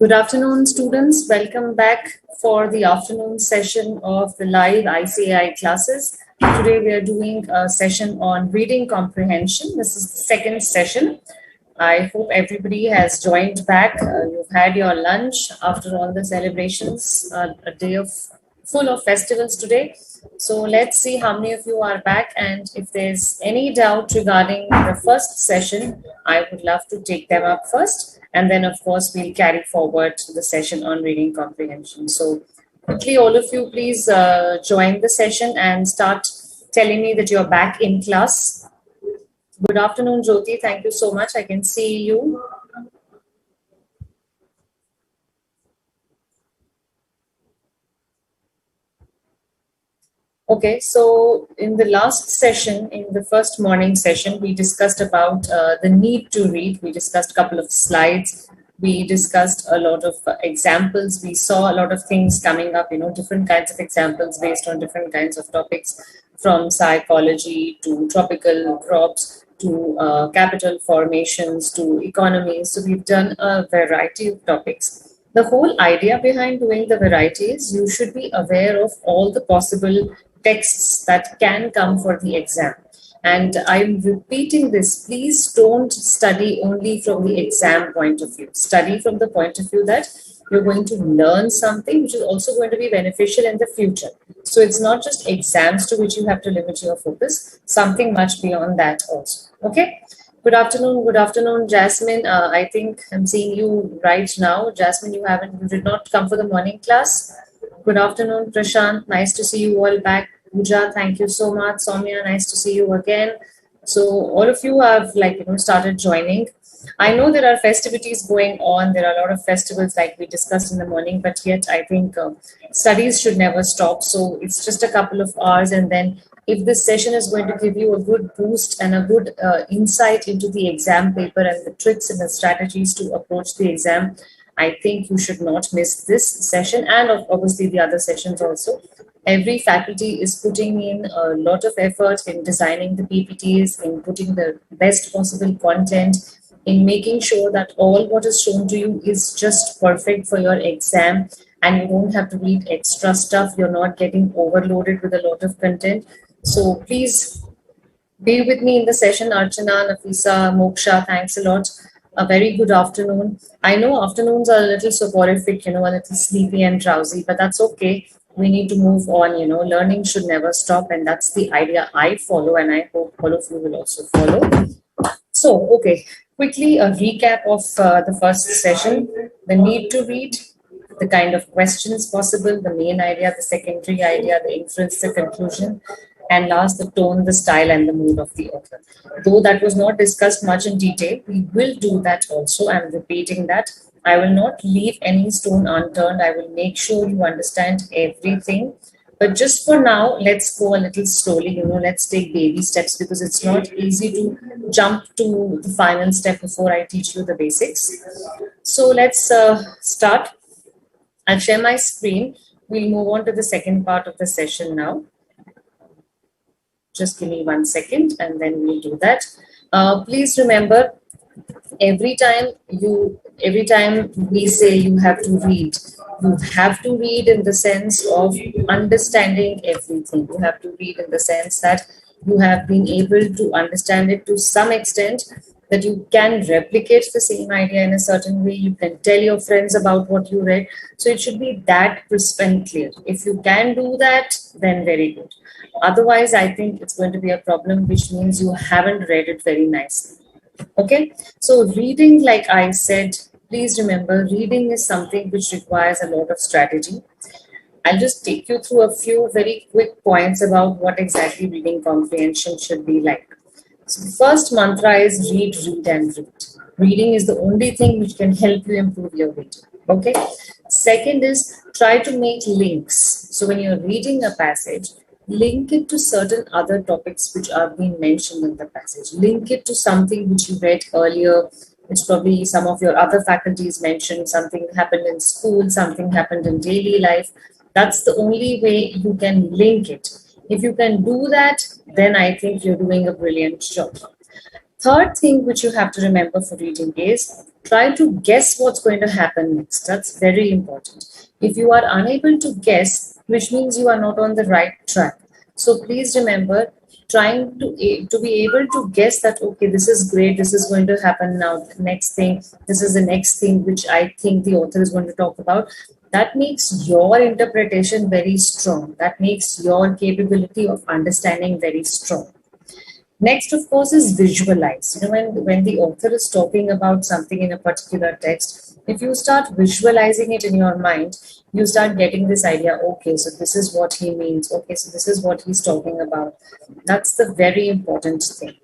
Good afternoon, students. Welcome back for the afternoon session of the live ICAI classes. Today we are doing a session on reading comprehension. This is the second session. I hope everybody has joined back. You've had your lunch after all the celebrations, a day full of festivals today. So let's see how many of you are back, and if there's any doubt regarding the first session, I would love to take them up first, and then of course we'll carry forward the session on reading comprehension. So quickly, all of you please join the session and start telling me that you're back in class. Good afternoon, Jyoti. Thank you so much. I can see you. Okay, so in the last session, in the first morning session, we discussed about the need to read. We discussed a couple of slides. We discussed a lot of examples. We saw a lot of things coming up, different kinds of examples based on different kinds of topics, from psychology to tropical crops to capital formations to economies. So we've done a variety of topics. The whole idea behind doing the variety is you should be aware of all the possible texts that can come for the exam. And I'm repeating this, please don't study only from the exam point of view. Study from the point of view that you're going to learn something which is also going to be beneficial in the future. So it's not just exams to which you have to limit your focus, something much beyond that also. Okay. Good afternoon, Jasmine. I think I'm seeing you right now. Jasmine, you did not come for the morning class. Good afternoon, Prashant. Nice to see you all back. Pooja, thank you so much. Soumya, nice to see you again. So all of you have started joining. I know there are festivities going on. There are a lot of festivals like we discussed in the morning, but yet I think studies should never stop. So it's just a couple of hours, and then if this session is going to give you a good boost and a good insight into the exam paper and the tricks and the strategies to approach the exam, I think you should not miss this session, and obviously the other sessions also. Every faculty is putting in a lot of effort in designing the PPTs, in putting the best possible content, in making sure that all what is shown to you is just perfect for your exam, and you don't have to read extra stuff. You're not getting overloaded with a lot of content. So please be with me in the session. Archana, Nafisa, Moksha, thanks a lot. A very good afternoon. I know afternoons are a little soporific, a little sleepy and drowsy, but that's okay. We need to move on, learning should never stop, and that's the idea I follow, and I hope all of you will also follow. So, okay, quickly a recap of the first session: the need to read, the kind of questions possible, the main idea, the secondary idea, the inference, the conclusion, and last, the tone, the style, and the mood of the author. Though that was not discussed much in detail, we will do that also. I'm repeating that. I will not leave any stone unturned. I will make sure you understand everything. But just for now, let's go a little slowly. Let's take baby steps, because it's not easy to jump to the final step before I teach you the basics. So let's start. I'll share my screen. We'll move on to the second part of the session now. Just give me 1 second, and then we'll do that. Please remember, every time we say you have to read in the sense of understanding everything. You have to read in the sense that you have been able to understand it to some extent, that you can replicate the same idea in a certain way. You can tell your friends about what you read. So it should be that crisp and clear. If you can do that, then very good. Otherwise, I think it's going to be a problem, which means you haven't read it very nicely. Okay, so reading, like I said, please remember, reading is something which requires a lot of strategy. I'll just take you through a few very quick points about what exactly reading comprehension should be like. So the first mantra is read, read, and read. Reading is the only thing which can help you improve your reading. Okay. Second is try to make links. So when you're reading a passage, link it to certain other topics which are being mentioned in the passage. Link it to something which you read earlier, which probably some of your other faculties mentioned, something happened in school, something happened in daily life. That's the only way you can link it. If you can do that, then I think you're doing a brilliant job. Third thing which you have to remember for reading is Try to guess what's going to happen next. That's very important. If you are unable to guess, which means you are not on the right track. So please remember, trying to be able to guess that, okay, this is great, this is going to happen now, next thing, this is the next thing which I think the author is going to talk about. That makes your interpretation very strong. That makes your capability of understanding very strong. Next, of course, is visualize. When the author is talking about something in a particular text, if you start visualizing it in your mind, you start getting this idea, okay, so this is what he means. Okay, so this is what he's talking about. That's the very important thing.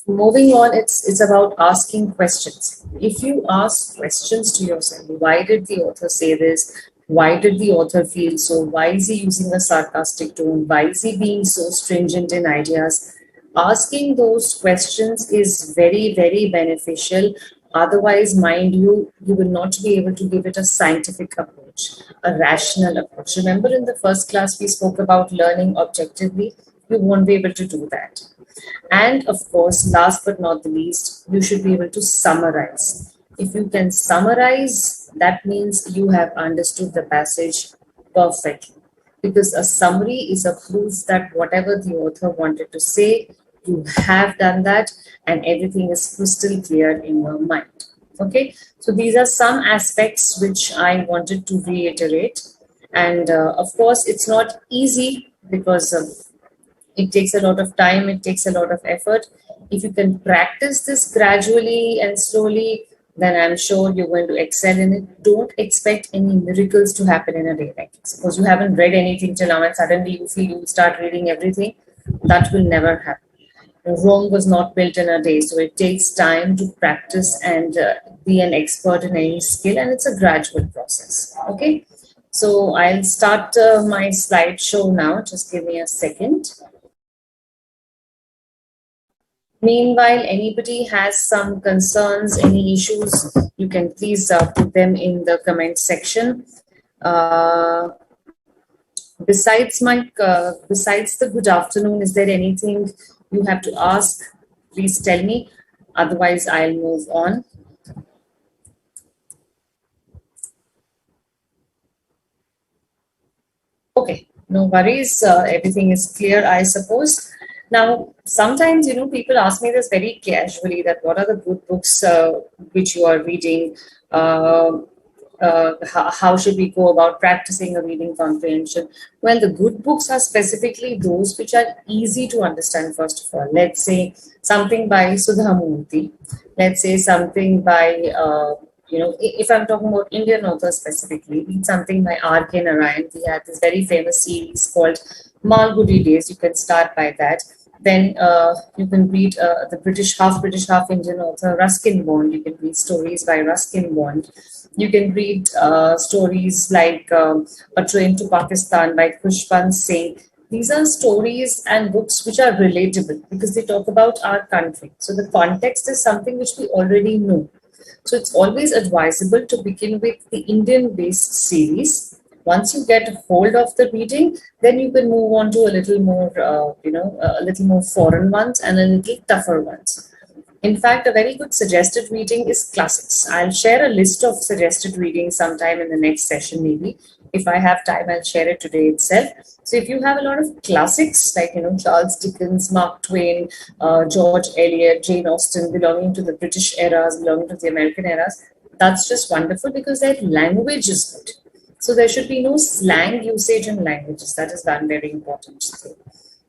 Moving on, it's about asking questions. If you ask questions to yourself, why did the author say this? Why did the author feel so? Why is he using a sarcastic tone? Why is he being so stringent in ideas? Asking those questions is very, very beneficial. Otherwise, mind you, you will not be able to give it a scientific approach, a rational approach. Remember in the first class, we spoke about learning objectively. You won't be able to do that. And of course, last but not the least, you should be able to summarize. If you can summarize, that means you have understood the passage perfectly. Because a summary is a proof that whatever the author wanted to say, you have done that and everything is crystal clear in your mind. Okay, so these are some aspects which I wanted to reiterate. And of course, it's not easy because it takes a lot of time, it takes a lot of effort. If you can practice this gradually and slowly, then I'm sure you're going to excel in it. Don't expect any miracles to happen in a day. Like suppose you haven't read anything till now and suddenly you feel you start reading everything. That will never happen. Rome was not built in a day, so it takes time to practice and be an expert in any skill, and it's a gradual process. Okay, so I'll start my slideshow now. Just give me a second. Meanwhile, anybody has some concerns, any issues, you can please put them in the comment section. Besides the good afternoon, is there anything you have to ask? Please tell me. Otherwise, I'll move on. Okay, no worries. Everything is clear, I suppose. Now, sometimes, people ask me this very casually that what are the good books which you are reading? How should we go about practicing a reading comprehension? Well, the good books are specifically those which are easy to understand, first of all. Let's say something by Sudha Murthy. Let's say something by, if I'm talking about Indian authors specifically, read something by R.K. Narayan. He had this very famous series called Malgudi Days. You can start by that. Then you can read the half British, half Indian author Ruskin Bond. You can read stories by Ruskin Bond. You can read stories like A Train to Pakistan by Khushband Singh. These are stories and books which are relatable because they talk about our country. So the context is something which we already know. So it's always advisable to begin with the Indian-based series. Once you get a hold of the reading, then you can move on to a little more, a little more foreign ones and a little tougher ones. In fact, a very good suggested reading is classics. I'll share a list of suggested readings sometime in the next session, maybe. If I have time, I'll share it today itself. So if you have a lot of classics like, Charles Dickens, Mark Twain, George Eliot, Jane Austen, belonging to the British eras, belonging to the American eras, that's just wonderful because their language is good. So there should be no slang usage in languages. That is one very important thing.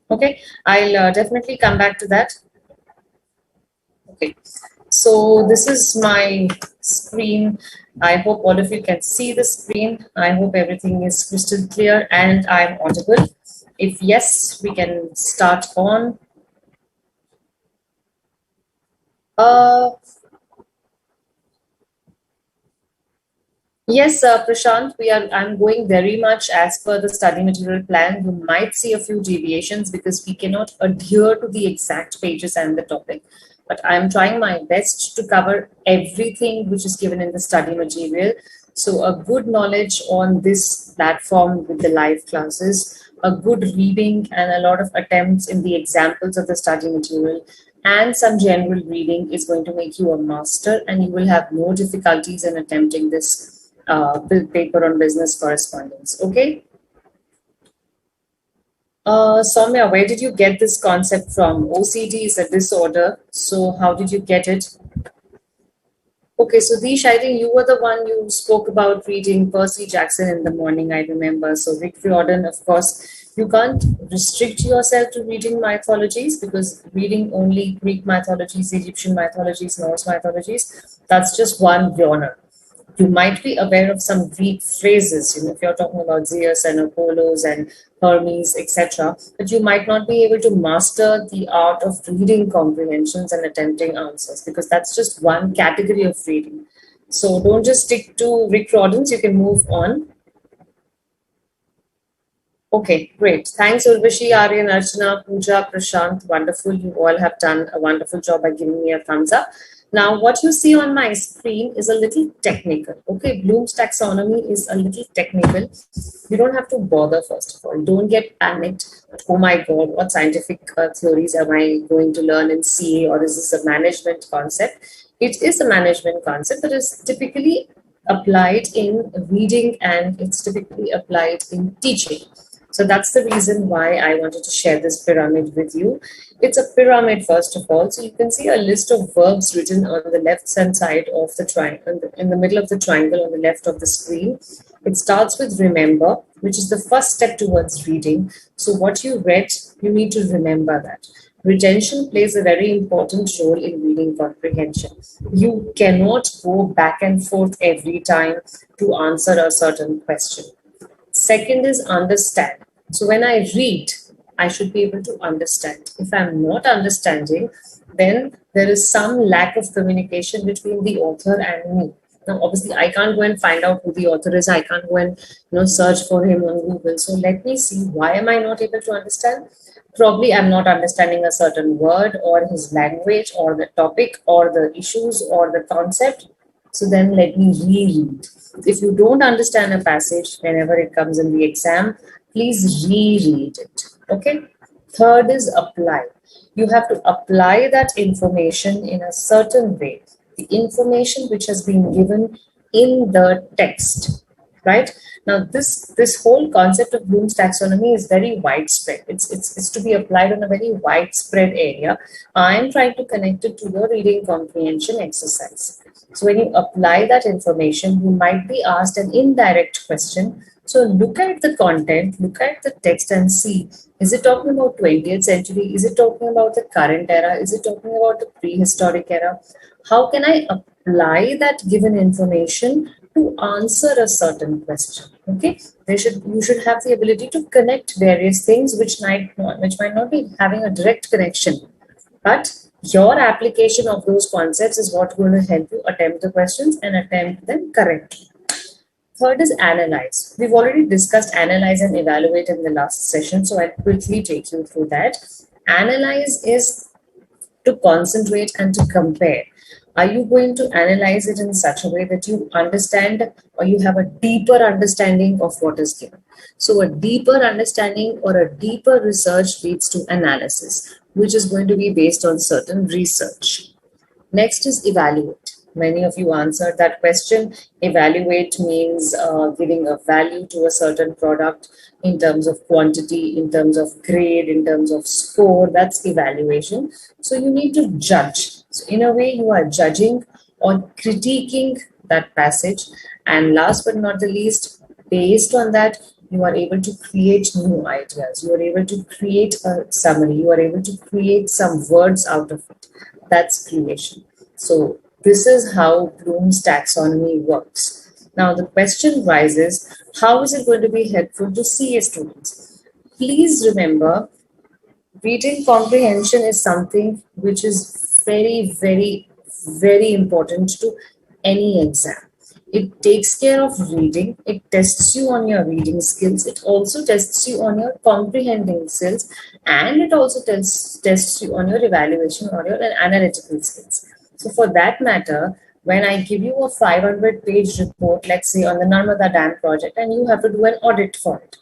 Okay, I'll definitely come back to that. Okay, so this is my screen. I hope all of you can see the screen. I hope everything is crystal clear and I'm audible. If yes, we can start on. Yes, Prashant, I'm going very much as per the study material plan. You might see a few deviations because we cannot adhere to the exact pages and the topic. But I'm trying my best to cover everything which is given in the study material. So a good knowledge on this platform with the live classes, a good reading and a lot of attempts in the examples of the study material, and some general reading is going to make you a master, and you will have no difficulties in attempting this paper on business correspondence. Okay. Soumya, where did you get this concept from? OCD is a disorder. So how did you get it? Okay, so Deesh, I think you were the one you spoke about reading Percy Jackson in the morning, I remember. So Rick Riordan, of course, you can't restrict yourself to reading mythologies, because reading only Greek mythologies, Egyptian mythologies, Norse mythologies, that's just one genre. You might be aware of some Greek phrases, if you're talking about Zeus and Apollos and Hermes, etc., but you might not be able to master the art of reading comprehensions and attempting answers, because that's just one category of reading. So don't just stick to Rick Riordan's, you can move on. Okay, great. Thanks, Urvashi, Aryan, Archana, Pooja, Prashant. Wonderful. You all have done a wonderful job by giving me a thumbs up. Now, what you see on my screen is a little technical. Okay, Bloom's taxonomy is a little technical. You don't have to bother, first of all. Don't get panicked. Oh my God, what scientific theories am I going to learn in CA, or is this a management concept? It is a management concept, but it's typically applied in reading and it's typically applied in teaching. So that's the reason why I wanted to share this pyramid with you. It's a pyramid, first of all. So you can see a list of verbs written on the left-hand side of the triangle, in the middle of the triangle on the left of the screen. It starts with remember, which is the first step towards reading. So what you read, you need to remember that. Retention plays a very important role in reading comprehension. You cannot go back and forth every time to answer a certain question. Second is understand. So when I read, I should be able to understand. If I'm not understanding, then there is some lack of communication between the author and me. Now, obviously, I can't go and find out who the author is. I can't go and search for him on Google. So let me see, why am I not able to understand? Probably I'm not understanding a certain word or his language or the topic or the issues or the concept. So then let me reread. If you don't understand a passage whenever it comes in the exam, please reread it. Okay. Third is apply. You have to apply that information in a certain way. The information which has been given in the text, right? Now, this whole concept of Bloom's taxonomy is very widespread. It's to be applied on a very widespread area. I'm trying to connect it to your reading comprehension exercise. So when you apply that information, you might be asked an indirect question. So look at the content, look at the text and see, is it talking about 20th century? Is it talking about the current era? Is it talking about the prehistoric era? How can I apply that given information to answer a certain question? Okay, you should have the ability to connect various things which might not be having a direct connection, but your application of those concepts is what's going to help you attempt the questions and attempt them correctly. Third is analyze. We've already discussed analyze and evaluate in the last session, so I'll quickly take you through that. Analyze is to concentrate and to compare. Are you going to analyze it in such a way that you understand or you have a deeper understanding of what is given? So a deeper understanding or a deeper research leads to analysis, which is going to be based on certain research. Next is evaluate. Many of you answered that question. Evaluate means giving a value to a certain product in terms of quantity, in terms of grade, in terms of score. That's evaluation. So you need to judge. So in a way, you are judging or critiquing that passage. And last but not the least, based on that, you are able to create new ideas. You are able to create a summary. You are able to create some words out of it. That's creation. So this is how Bloom's taxonomy works. Now the question rises, how is it going to be helpful to CA students? Please remember, reading comprehension is something which is very, very, very important to any exam. It takes care of reading. It tests you on your reading skills. It also tests you on your comprehending skills. And it also tests you on your evaluation or your analytical skills. So for that matter, when I give you a 500-page report, let's say on the Narmada Dam project, and you have to do an audit for it,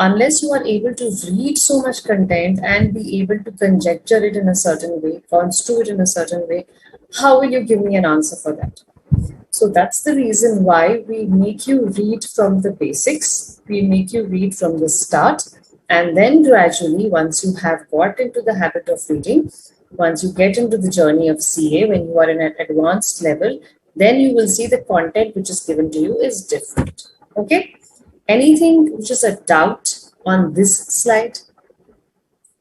Unless you are able to read so much content and be able to conjecture it in a certain way, construe it in a certain way, how will you give me an answer for that? So that's the reason why we make you read from the basics, we make you read from the start, and then gradually, once you have got into the habit of reading, once you get into the journey of CA, when you are in an advanced level, then you will see the content which is given to you is different. Okay? Anything which is a doubt on this slide?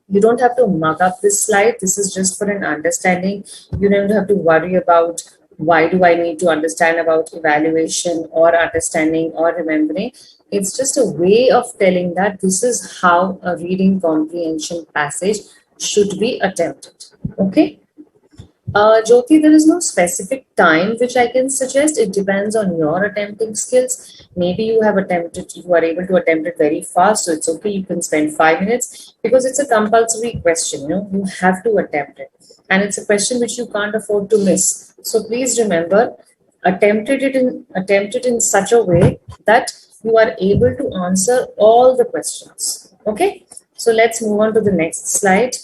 You don't have to mug up this slide. This is just for an understanding. You don't have to worry about why do I need to understand about evaluation or understanding or remembering. It's just a way of telling that this is how a reading comprehension passage should be attempted. Okay. Jyoti, there is no specific time which I can suggest. It depends on your attempting skills. Maybe you are able to attempt it very fast, so it's okay. You can spend 5 minutes because it's a compulsory question. You have to attempt it, and it's a question which you can't afford to miss. So please remember, attempt it in such a way that you are able to answer all the questions. Okay, so let's move on to the next slide.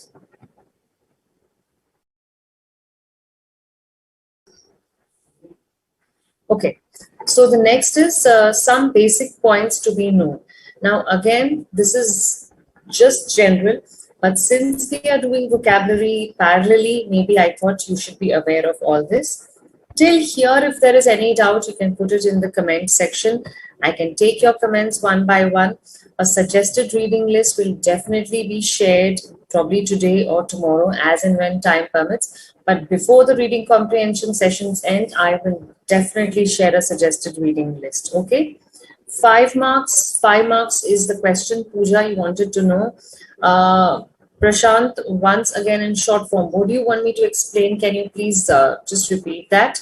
Okay, so the next is some basic points to be known. Now, again, this is just general, but since we are doing vocabulary parallelly, maybe I thought you should be aware of all this. Till here, if there is any doubt, you can put it in the comment section. I can take your comments one by one. A suggested reading list will definitely be shared probably today or tomorrow as and when time permits. But before the reading comprehension sessions end, I will definitely share a suggested reading list. Okay. 5 marks. 5 marks is the question, Pooja, you wanted to know. Prashant, once again in short form, what do you want me to explain? Can you please just repeat that?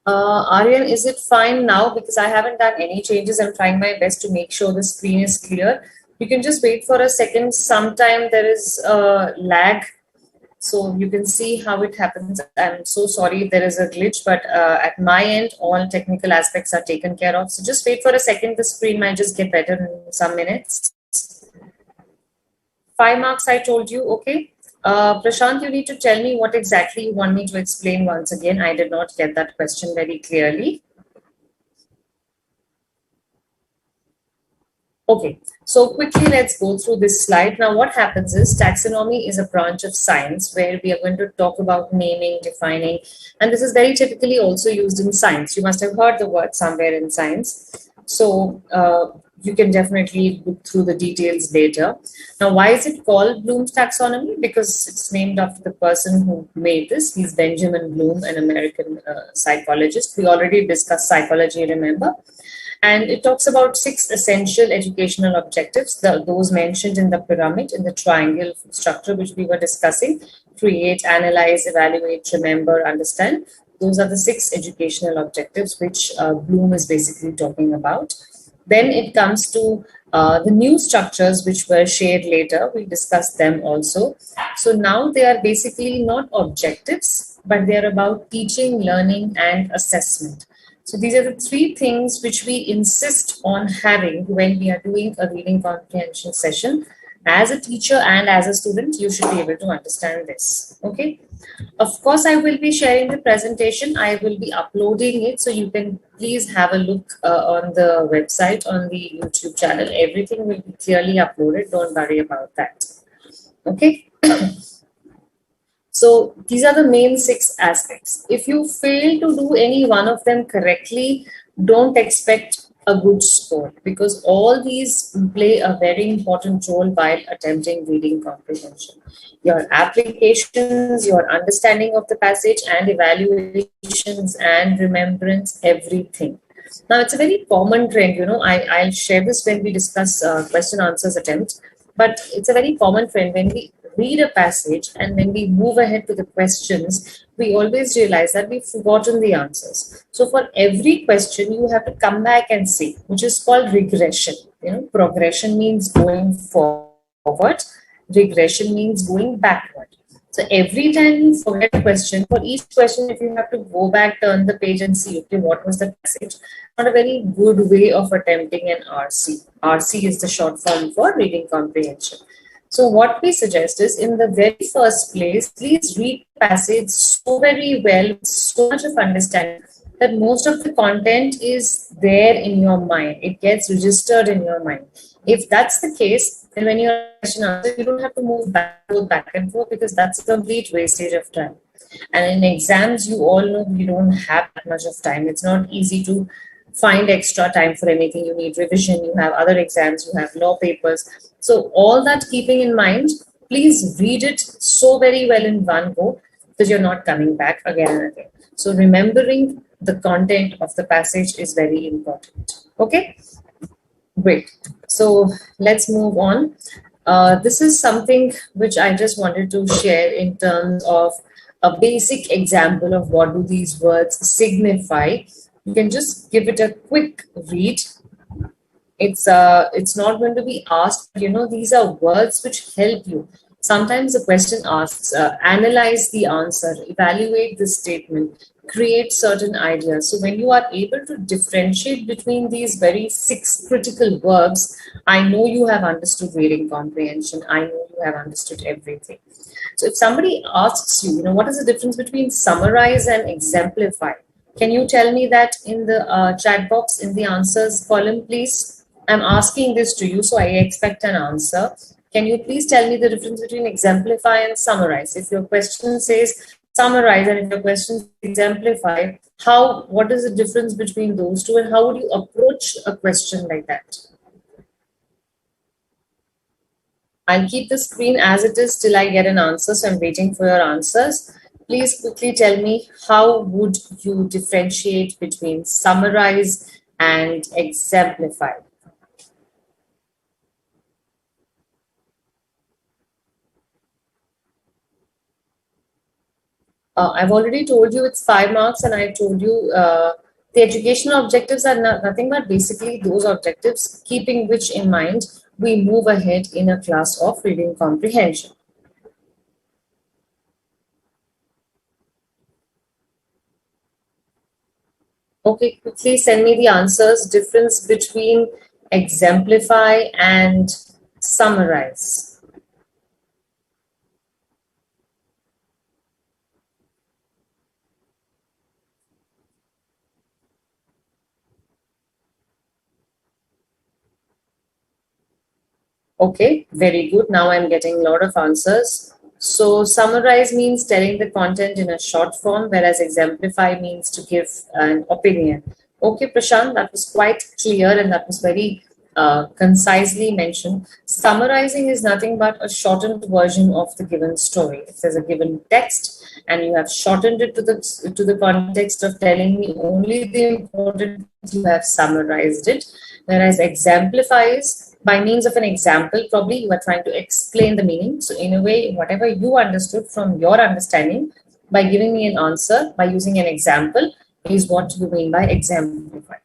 Aryan, is it fine now? Because I haven't done any changes. I'm trying my best to make sure the screen is clear. You can just wait for a second. Sometime there is a lag, so you can see how it happens. I'm so sorry there is a glitch, but at my end, all technical aspects are taken care of. So just wait for a second. The screen might just get better in some minutes. 5 marks, I told you. Okay. Prashant, you need to tell me what exactly you want me to explain once again. I did not get that question very clearly. Okay, so quickly let's go through this slide. Now what happens is taxonomy is a branch of science where we are going to talk about naming, defining, and this is very typically also used in science. You must have heard the word somewhere in science. So you can definitely look through the details later. Now, why is it called Bloom's taxonomy? Because it's named after the person who made this. He's Benjamin Bloom, an American psychologist. We already discussed psychology, remember? And it talks about 6 essential educational objectives, those mentioned in the pyramid, in the triangle structure which we were discussing: create, analyze, evaluate, remember, understand. Those are the 6 educational objectives which Bloom is basically talking about. Then it comes to the new structures which were shared later. We discussed them also. So now they are basically not objectives, but they are about teaching, learning, and assessment. So these are the 3 things which we insist on having when we are doing a reading comprehension session. As a teacher and as a student, you should be able to understand this. Okay. Of course, I will be sharing the presentation. I will be uploading it. So you can please have a look on the website, on the YouTube channel. Everything will be clearly uploaded. Don't worry about that. Okay. So these are the main 6 aspects. If you fail to do any one of them correctly, don't expect a good score, because all these play a very important role while attempting reading comprehension. Your applications, your understanding of the passage, and evaluations and remembrance, everything. Now, it's a very common trend, I'll share this when we discuss question answers attempt, but it's a very common trend when we read a passage and when we move ahead to the questions, we always realize that we've forgotten the answers. So for every question, you have to come back and see, which is called regression. Progression means going forward. Regression means going backward. So every time you forget a question, for each question, if you have to go back, turn the page and see, okay, what was the passage? Not a very good way of attempting an RC. RC is the short form for reading comprehension. So what we suggest is, in the very first place, please read the passage so very well, so much of understanding that most of the content is there in your mind. It gets registered in your mind. If that's the case, then when you're question answer, you don't have to move back and forth, because that's a complete wastage of time. And in exams, you all know you don't have that much of time. It's not easy to find extra time for anything. You need revision, you have other exams, you have law papers. So all that keeping in mind, please read it so very well in one go, because you're not coming back again and again. So remembering the content of the passage is very important. Okay, great. So let's move on. This is something which I just wanted to share in terms of a basic example of what do these words signify. You can just give it a quick read. It's not going to be asked, but these are words which help you. Sometimes the question asks, analyze the answer, evaluate the statement, create certain ideas. So when you are able to differentiate between these very 6 critical verbs, I know you have understood reading comprehension. I know you have understood everything. So if somebody asks you, what is the difference between summarize and exemplify? Can you tell me that in the chat box in the answers column, please? I'm asking this to you, so I expect an answer. Can you please tell me the difference between exemplify and summarize? If your question says summarize and if your question says exemplify, what is the difference between those two, and how would you approach a question like that? I'll keep the screen as it is till I get an answer, so I'm waiting for your answers. Please quickly tell me, how would you differentiate between summarize and exemplify? I've already told you it's 5 marks, and I told you the educational objectives are nothing but basically those objectives, keeping which in mind we move ahead in a class of reading comprehension. Okay, quickly send me the answers. Difference between exemplify and summarize. Okay, very good. Now I'm getting a lot of answers. So summarize means telling the content in a short form, whereas exemplify means to give an opinion. Okay, Prashant, that was quite clear and that was very concisely mentioned. Summarizing is nothing but a shortened version of the given story. If there's a given text and you have shortened it to the context of telling me only the important things, you have summarized it. Whereas exemplifies, by means of an example, probably you are trying to explain the meaning. So in a way, whatever you understood from your understanding, by giving me an answer, by using an example, is what you mean by exemplify.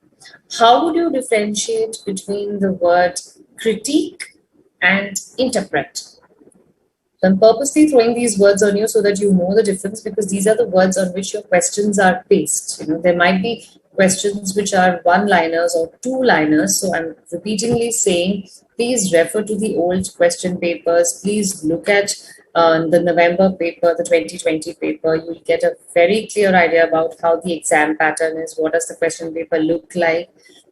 How would you differentiate between the word critique and interpret? So I'm purposely throwing these words on you so that you know the difference, because these are the words on which your questions are based. There might be questions which are one-liners or two-liners. So I'm repeatedly saying, please refer to the old question papers. Please look at the November paper, the 2020 paper. You'll get a very clear idea about how the exam pattern is. What does the question paper look like?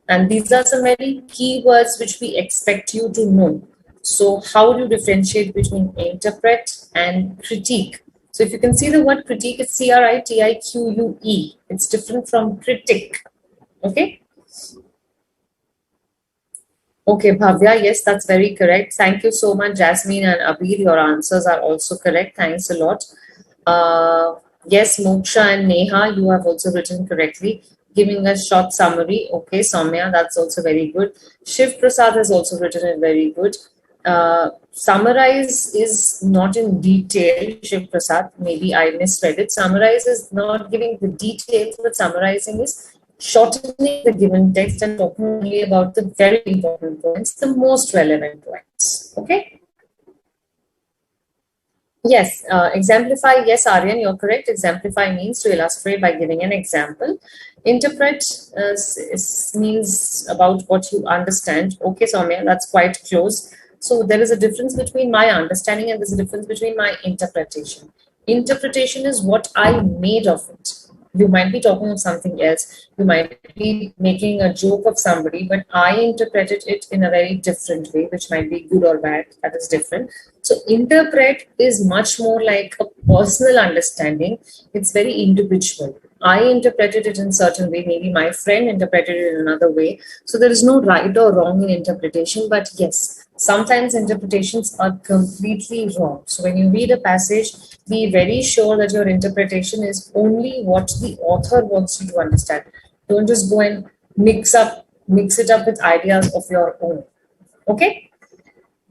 And these are some very key words which we expect you to know. So how do you differentiate between interpret and critique? So if you can see the word critique, it's C-R-I-T-I-Q-U-E. It's different from critic. Okay. Okay, Bhavya, yes, that's very correct. Thank you so much, Jasmine and Abir. Your answers are also correct. Thanks a lot. Yes, Moksha and Neha, you have also written correctly, giving a short summary. Okay, Soumya, that's also very good. Shiv Prasad has also written it very good. Summarize is not in detail, Shiv Prasad. Maybe I misread it. Summarize is not giving the details, but summarizing is shortening the given text and talking only about the very important points, the most relevant points. Okay. Yes, exemplify. Yes, Aryan, you're correct. Exemplify means to illustrate by giving an example. Interpret means about what you understand. Okay, Soumya, that's quite close. So there is a difference between my understanding and there's a difference between my interpretation. Interpretation is what I made of it. You might be talking of something else. You might be making a joke of somebody, but I interpreted it in a very different way, which might be good or bad. That is different. So interpret is much more like a personal understanding. It's very individual. I interpreted it in certain way. Maybe my friend interpreted it in another way. So there is no right or wrong in interpretation. But yes, sometimes interpretations are completely wrong. So when you read a passage, be very sure that your interpretation is only what the author wants you to understand. Don't just go and mix it up with ideas of your own. Okay?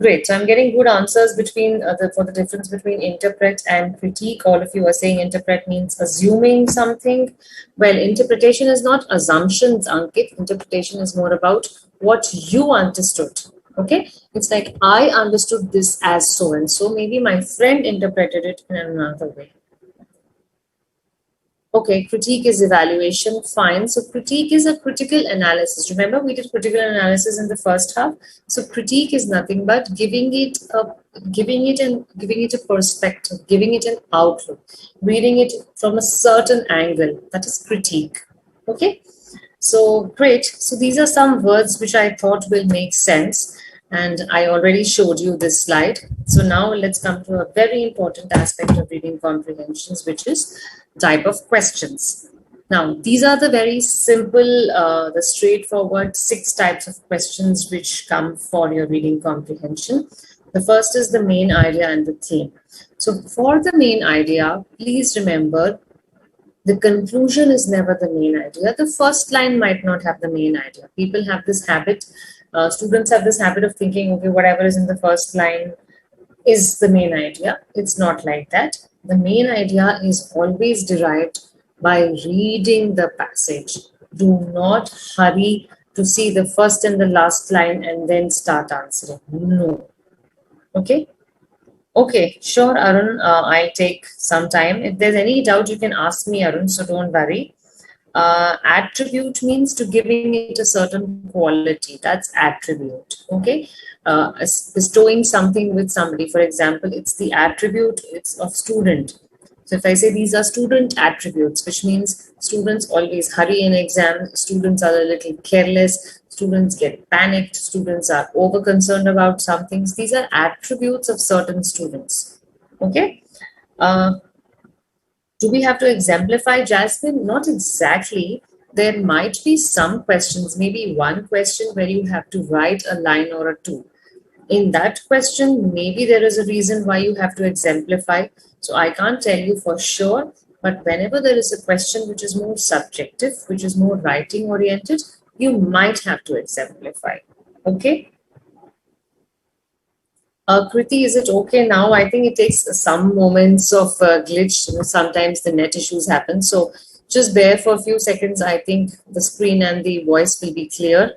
Great. So I'm getting good answers between for the difference between interpret and critique. All of you are saying interpret means assuming something. Well, interpretation is not assumptions, Ankit. Interpretation is more about what you understood. Okay. It's like I understood this as so and so. Maybe my friend interpreted it in another way. Okay, critique is evaluation. Fine. So critique is a critical analysis. Remember, we did critical analysis in the first half. So critique is nothing but giving it a perspective, giving it an outlook, reading it from a certain angle. That is critique. Okay. So great. So these are some words which I thought will make sense. And I already showed you this slide. So now let's come to a very important aspect of reading comprehensions, which is type of questions. Now, these are the very simple, the straightforward 6 types of questions which come for your reading comprehension. The first is the main idea and the theme. So for the main idea, please remember the conclusion is never the main idea. The first line might not have the main idea. People have this habit, students have this habit of thinking, okay, whatever is in the first line is the main idea. It's not like that. The main idea is always derived by reading the passage. Do not hurry to see the first and the last line and then start answering. No. Okay. Okay, sure, Arun. I'll take some time. If there's any doubt, you can ask me, Arun, so don't worry. Attribute means to giving it a certain quality. That's attribute. Okay. Bestowing something with somebody. For example, it's the attribute, it's of student. So if I say these are student attributes, which means students always hurry in exam, students are a little careless, students get panicked, students are over concerned about some things. These are attributes of certain students. Okay. Do we have to exemplify, Jasmine? Not exactly. There might be some questions, maybe one question where you have to write a line or a two. In that question, maybe there is a reason why you have to exemplify. So I can't tell you for sure, but whenever there is a question which is more subjective, which is more writing oriented, you might have to exemplify. Okay. Kriti, is it okay now? I think it takes some moments of glitch. You know, sometimes the net issues happen. So just bear for a few seconds. I think the screen and the voice will be clear.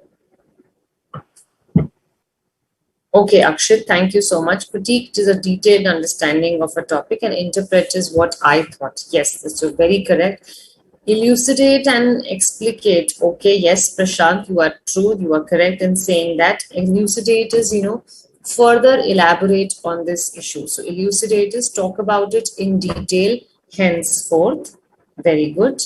Okay, Akshit, thank you so much. Critique is a detailed understanding of a topic and interpret is what I thought. Yes, that's very correct. Elucidate and explicate. Okay, yes, Prashant, you are true. You are correct in saying that. Elucidate is, further elaborate on this issue. So elucidate is talk about it in detail henceforth. Very good.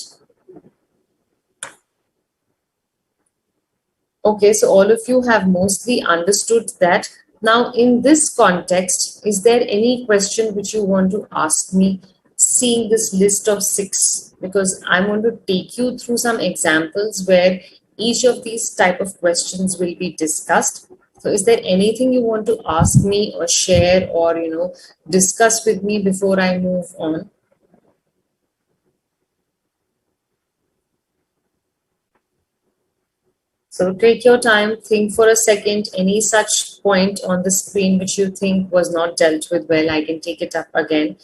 Okay, so all of you have mostly understood that. Now, in this context, is there any question which you want to ask me, seeing this list of 6? Because I want to take you through some examples where each of these type of questions will be discussed. So is there anything you want to ask me or share or, discuss with me before I move on? So take your time, think for a second, any such point on the screen which you think was not dealt with well, I can take it up again.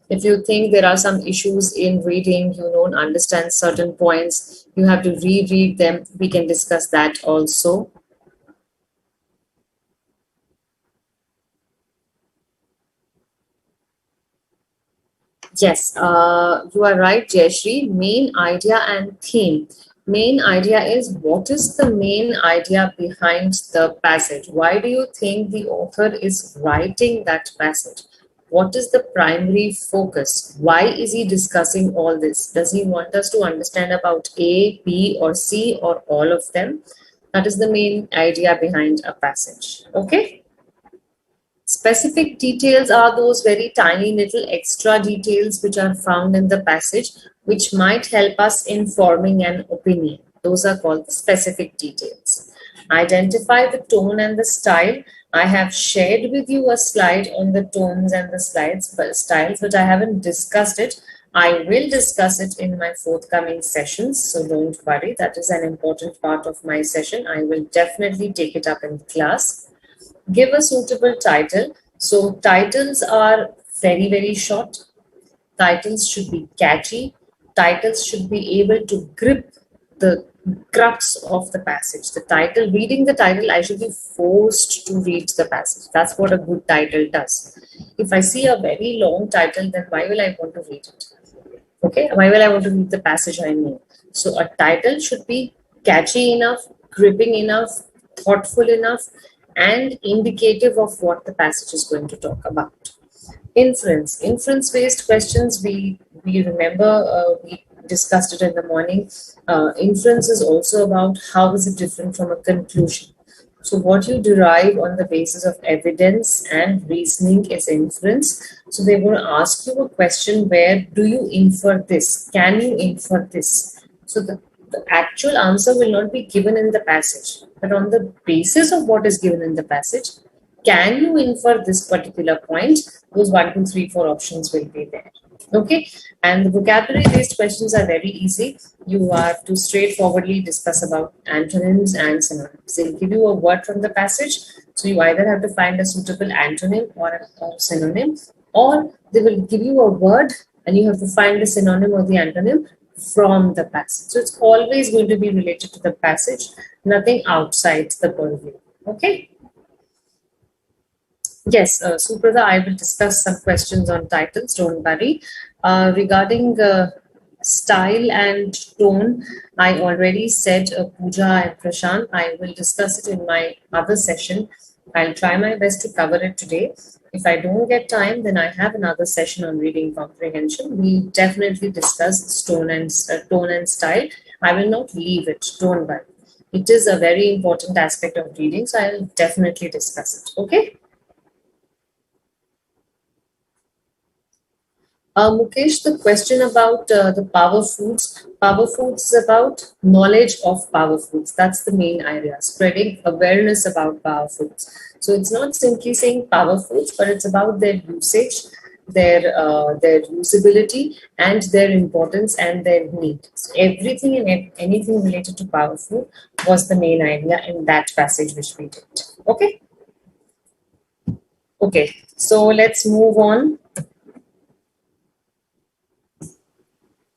If you think there are some issues in reading, you don't understand certain points, you have to reread them, we can discuss that also. Yes, you are right, Jayashree. Main idea and theme. Main idea is, what is the main idea behind the passage? Why do you think the author is writing that passage? What is the primary focus? Why is he discussing all this? Does he want us to understand about A, B, or C, or all of them? That is the main idea behind a passage. Okay? Specific details are those very tiny little extra details which are found in the passage, which might help us in forming an opinion. Those are called specific details. Identify the tone and the style. I have shared with you a slide on the tones and the styles, but I haven't discussed it. I will discuss it in my forthcoming sessions, so don't worry. That is an important part of my session. I will definitely take it up in class. Give a suitable title. So titles are very short. Titles should be catchy. Titles should be able to grip the crux of the passage. The title, reading the title, I should be forced to read the passage. That's what a good title does. If I see a very long title, then why will I want to read it? Okay, why will I want to read the passage I mean? So a title should be catchy enough, gripping enough, thoughtful enough, and indicative of what the passage is going to talk about. Inference based questions, we remember we discussed it in the morning. Inference is also about how is it different from a conclusion. So what you derive on the basis of evidence and reasoning is inference. So they will ask you a question, where do you infer this? Can you infer this? So the actual answer will not be given in the passage, but on the basis of what is given in the passage, can you infer this particular point? Those 1, 2, 3, 4 options will be there. Okay, and the vocabulary based questions are very easy. You have to straightforwardly discuss about antonyms and synonyms. They'll give you a word from the passage, so you either have to find a suitable antonym or a synonym, or they will give you a word and you have to find the synonym or the antonym from the passage. So it's always going to be related to the passage, nothing outside the purview. Okay. Yes, Suprata, I will discuss some questions on titles, don't worry. Regarding style and tone, I already said Pooja and Prashant, I will discuss it in my other session. I'll try my best to cover it today. If I don't get time, then I have another session on reading comprehension. We definitely discuss tone and style. I will not leave it, don't worry. It is a very important aspect of reading, so I'll definitely discuss it. Okay. Mukesh, the question about the power foods. Power foods is about knowledge of power foods. That's the main idea, spreading awareness about power foods. So it's not simply saying power foods, but it's about their usage, their usability, and their importance and their need. So everything and anything related to power food was the main idea in that passage which we did. Okay. Okay. So let's move on.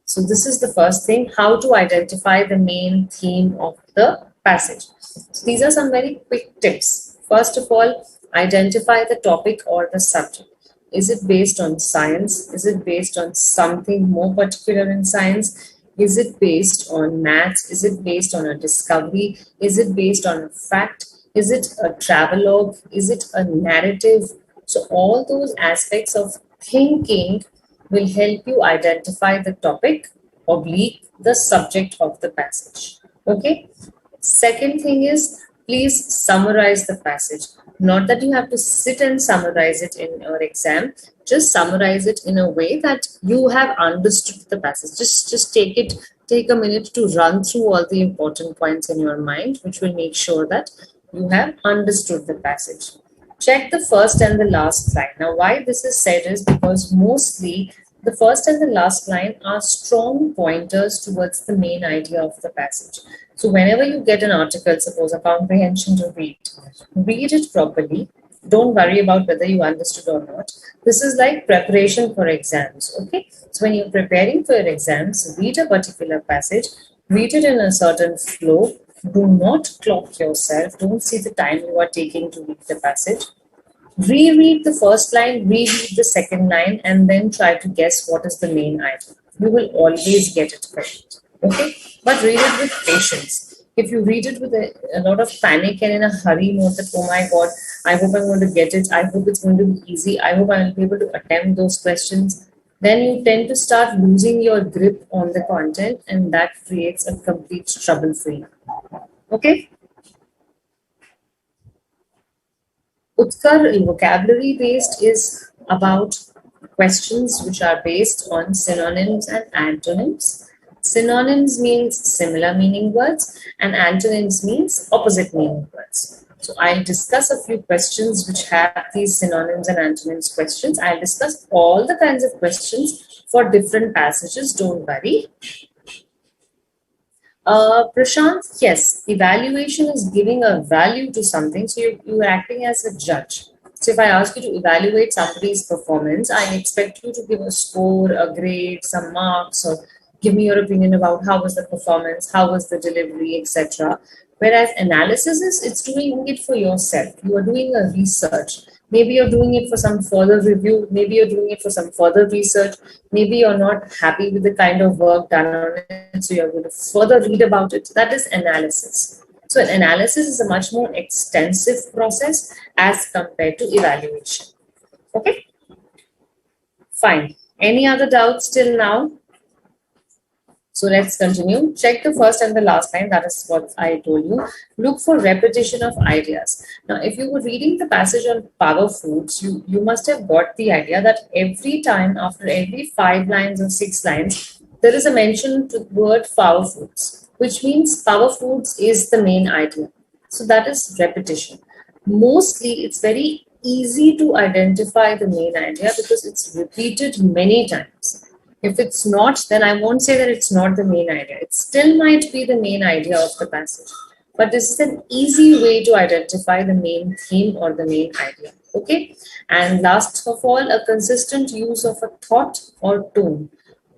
So this is the first thing, how to identify the main theme of the passage. So these are some very quick tips. First of all, identify the topic or the subject. Is it based on science? Is it based on something more particular in science? Is it based on maths? Is it based on a discovery? Is it based on a fact? Is it a travelogue? Is it a narrative? So all those aspects of thinking will help you identify the topic oblique the subject of the passage. Okay. Second thing is, please summarize the passage. Not that you have to sit and summarize it in your exam. Just summarize it in a way that you have understood the passage. Just take a minute to run through all the important points in your mind, which will make sure that you have understood the passage. Check the first and the last line. Now, why this is said is because mostly the first and the last line are strong pointers towards the main idea of the passage. So whenever you get an article, suppose a comprehension to read it properly. Don't worry about whether you understood or not. This is like preparation for exams, okay? So when you're preparing for your exams, read a particular passage, read it in a certain flow. Do not clock yourself. Don't see the time you are taking to read the passage. Reread the first line, reread the second line, and then try to guess what is the main item. You will always get it correct. Okay? But read it with patience. If you read it with a lot of panic and in a hurry mode that, oh my god, I hope I'm going to get it, I hope it's going to be easy, I hope I'll be able to attempt those questions, then you tend to start losing your grip on the content, and that creates a complete trouble for you. Okay? Utkar vocabulary based is about questions which are based on synonyms and antonyms. Synonyms means similar meaning words and antonyms means opposite meaning words. So I'll discuss a few questions which have these synonyms and antonyms questions. I'll discuss all the kinds of questions for different passages, don't worry. Prashant, yes, evaluation is giving a value to something. So you're acting as a judge. So if I ask you to evaluate somebody's performance, I expect you to give a score, a grade, some marks, or give me your opinion about how was the performance, how was the delivery, etc. Whereas analysis is it's doing it for yourself. You are doing a research. Maybe you're doing it for some further review. Maybe you're doing it for some further research. Maybe you're not happy with the kind of work done on it, so you're going to further read about it. That is analysis. So an analysis is a much more extensive process as compared to evaluation. Okay? Fine. Any other doubts till now? So let's continue. Check the first and the last line. That is what I told you. Look for repetition of ideas. Now, if you were reading the passage on power foods, you must have got the idea that every time after every 5 lines or 6 lines, there is a mention to the word power foods, which means power foods is the main idea. So that is repetition. Mostly, it's very easy to identify the main idea because it's repeated many times. If it's not, then I won't say that it's not the main idea. It still might be the main idea of the passage. But this is an easy way to identify the main theme or the main idea. Okay? And last of all, a consistent use of a thought or tone.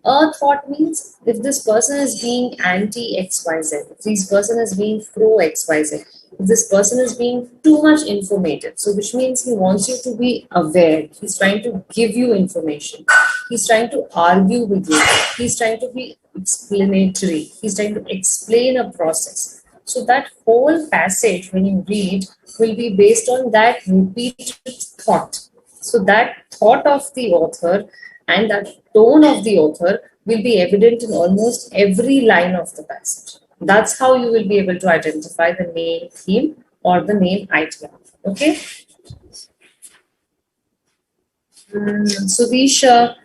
A thought means if this person is being anti XYZ, if this person is being pro XYZ, if this person is being too much informative, so which means he wants you to be aware, he's trying to give you information, he's trying to argue with you, he's trying to be explanatory, he's trying to explain a process. So that whole passage, when you read, will be based on that repeated thought. So that thought of the author and that tone of the author will be evident in almost every line of the passage. That's how you will be able to identify the main theme or the main idea. Okay? Sudesh,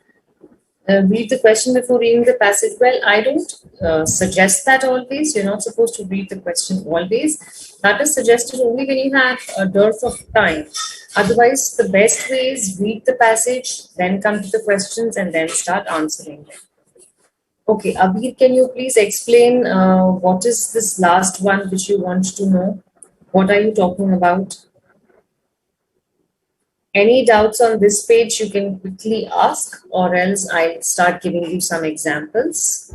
read the question before reading the passage. Well, I don't suggest that always. You're not supposed to read the question always. That is suggested only when you have a dearth of time. Otherwise, the best way is read the passage, then come to the questions, and then start answering them. Okay, Abir, can you please explain what is this last one which you want to know? What are you talking about? Any doubts on this page you can quickly ask, or else I'll start giving you some examples.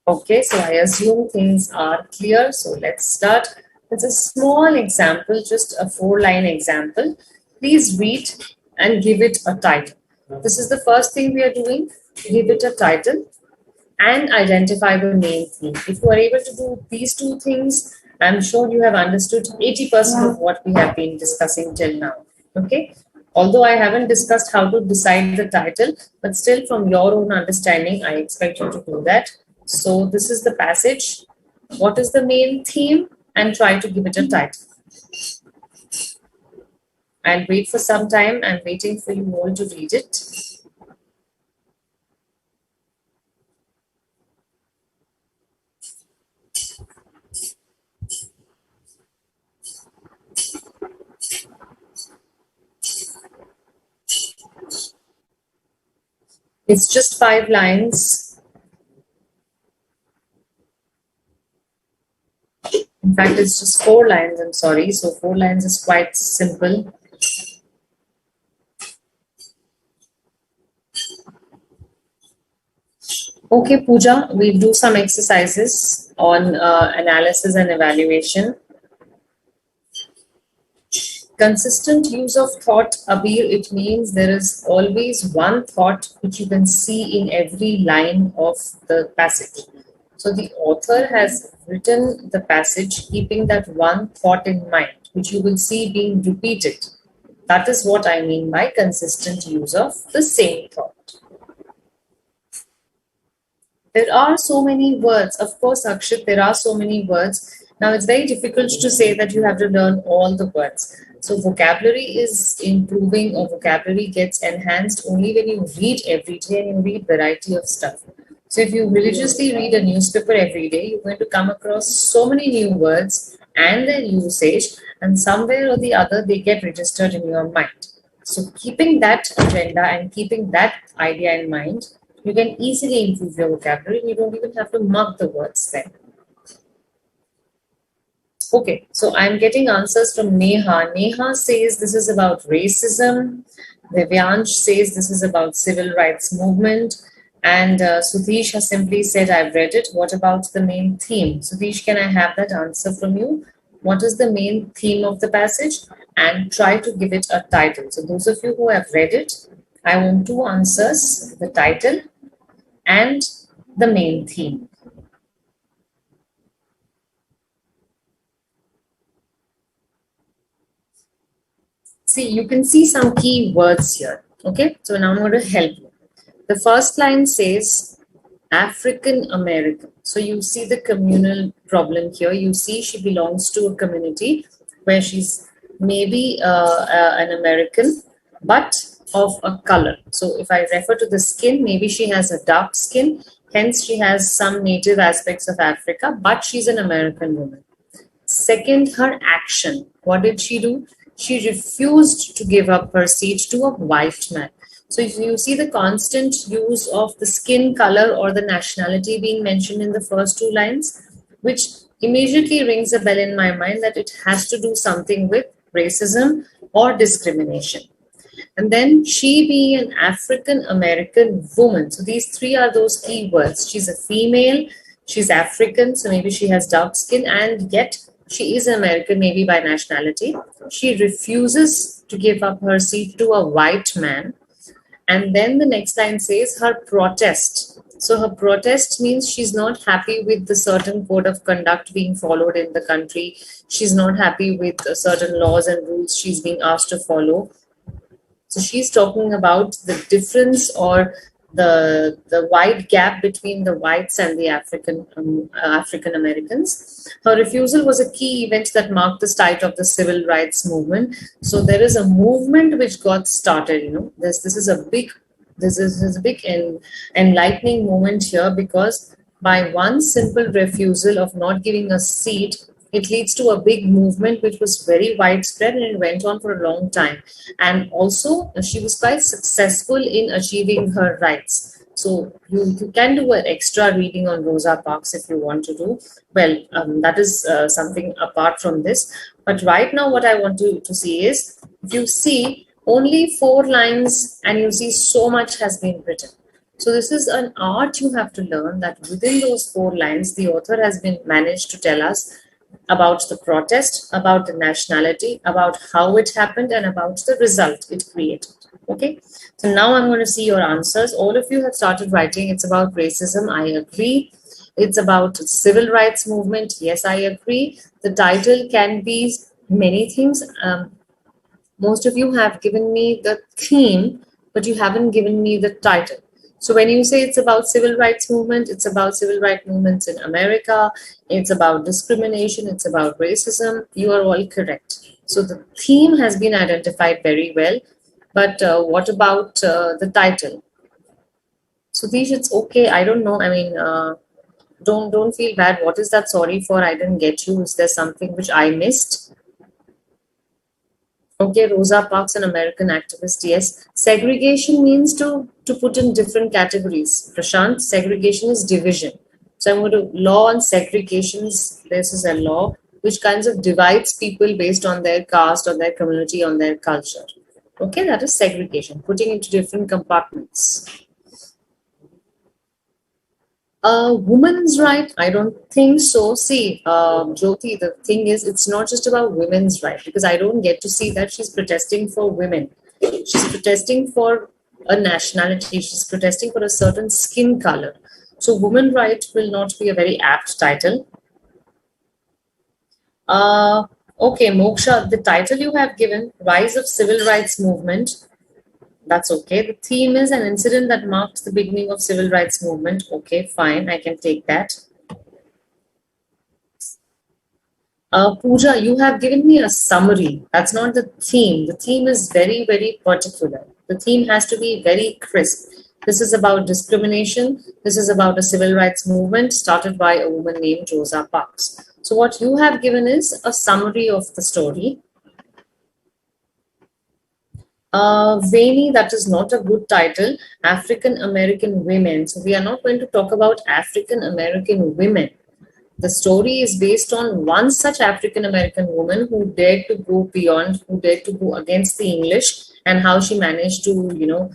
Okay, so I assume things are clear. So let's start. It's a small example, just a 4-line example. Please read and give it a title. This is the first thing we are doing. Give it a title and identify the main theme. If you are able to do these 2 things, I'm sure you have understood 80% of what we have been discussing till now. Okay? Although I haven't discussed how to decide the title, but still from your own understanding, I expect you to do that. So this is the passage. What is the main theme? And try to give it a title. I'll wait for some time. I'm waiting for you all to read it. It's just 5 lines. In fact, it's just 4 lines, I'm sorry. So 4 lines is quite simple. Okay, Pooja, we'll do some exercises on analysis and evaluation. Consistent use of thought, Abir, it means there is always one thought which you can see in every line of the passage. So the author has written the passage keeping that one thought in mind, which you will see being repeated. That is what I mean by consistent use of the same thought. There are so many words. Of course, Akshit, there are so many words. Now, it's very difficult to say that you have to learn all the words. So, vocabulary is improving or vocabulary gets enhanced only when you read every day and you read variety of stuff. So, if you religiously read a newspaper every day, you're going to come across so many new words and their usage, and somewhere or the other, they get registered in your mind. So, keeping that agenda and keeping that idea in mind, you can easily improve your vocabulary and you don't even have to mark the words there. Okay, so I'm getting answers from Neha. Neha says this is about racism. Devyansh says this is about civil rights movement. And Sudhish has simply said, I've read it. What about the main theme? Sudhish, can I have that answer from you? What is the main theme of the passage? And try to give it a title. So those of you who have read it, I want two answers, the title and the main theme. See, you can see some key words here. Okay, so now I'm going to help you. The first line says African American. So you see the communal problem here. You see she belongs to a community where she's maybe an American, but of a color. So if I refer to the skin, maybe she has a dark skin, hence she has some native aspects of Africa, but she's an American woman. Second, her action. What did she do? She refused to give up her seat to a white man. So if you see the constant use of the skin color or the nationality being mentioned in the first two lines, which immediately rings a bell in my mind that it has to do something with racism or discrimination. And then she being an African American woman. So these three are those key words. She's a female, she's African, so maybe she has dark skin, and yet she is American, maybe by nationality. She refuses to give up her seat to a white man. And then the next line says her protest. So her protest means she's not happy with the certain code of conduct being followed in the country. She's not happy with certain laws and rules she's being asked to follow. So she's talking about the difference or the wide gap between the whites and the African Americans. Her refusal was a key event that marked the start of the civil rights movement. So there is a movement which got started. You know, this is a big enlightening moment here, because by one simple refusal of not giving a seat, it leads to a big movement which was very widespread and it went on for a long time. And also, she was quite successful in achieving her rights. So you can do an extra reading on Rosa Parks if you want to do. Well, that is something apart from this. But right now, what I want to see is, if you see only 4 lines and you see so much has been written. So this is an art you have to learn, that within those 4 lines, the author has been managed to tell us about the protest, about the nationality, about how it happened, and about the result it created. Okay, so now I'm going to see your answers. All of you have started writing. It's about racism. I agree. It's about civil rights movement. Yes, I agree. The title can be many things. Most of you have given me the theme, but you haven't given me the title. So when you say it's about civil rights movement, it's about civil rights movements in America, it's about discrimination, it's about racism, you are all correct. So the theme has been identified very well, but what about the title? Sudhish, it's okay. I don't know. I mean, don't feel bad. What is that sorry for? I didn't get you. Is there something which I missed? Okay, Rosa Parks, an American activist. Yes, segregation means to put in different categories. Prashant, segregation is division. So I'm going to law on segregations. This is a law which kinds of divides people based on their caste, on their community, on their culture. Okay, that is segregation, putting into different compartments. Women's right? I don't think so. See, Jyoti, the thing is, it's not just about women's right because I don't get to see that she's protesting for women. She's protesting for a nationality. She's protesting for a certain skin color. So, women right will not be a very apt title. Okay, Moksha, the title you have given, Rise of Civil Rights Movement, that's okay. The theme is an incident that marks the beginning of civil rights movement. Okay, fine, I can take that. Pooja, you have given me a summary. That's not the theme. The theme is very, very particular. The theme has to be very crisp. This is about discrimination. This is about a civil rights movement started by a woman named Rosa Parks. So what you have given is a summary of the story. Vaini, that is not a good title. African American women. So we are not going to talk about African American women. The story is based on one such African American woman who dared to go beyond, who dared to go against the English, and how she managed to,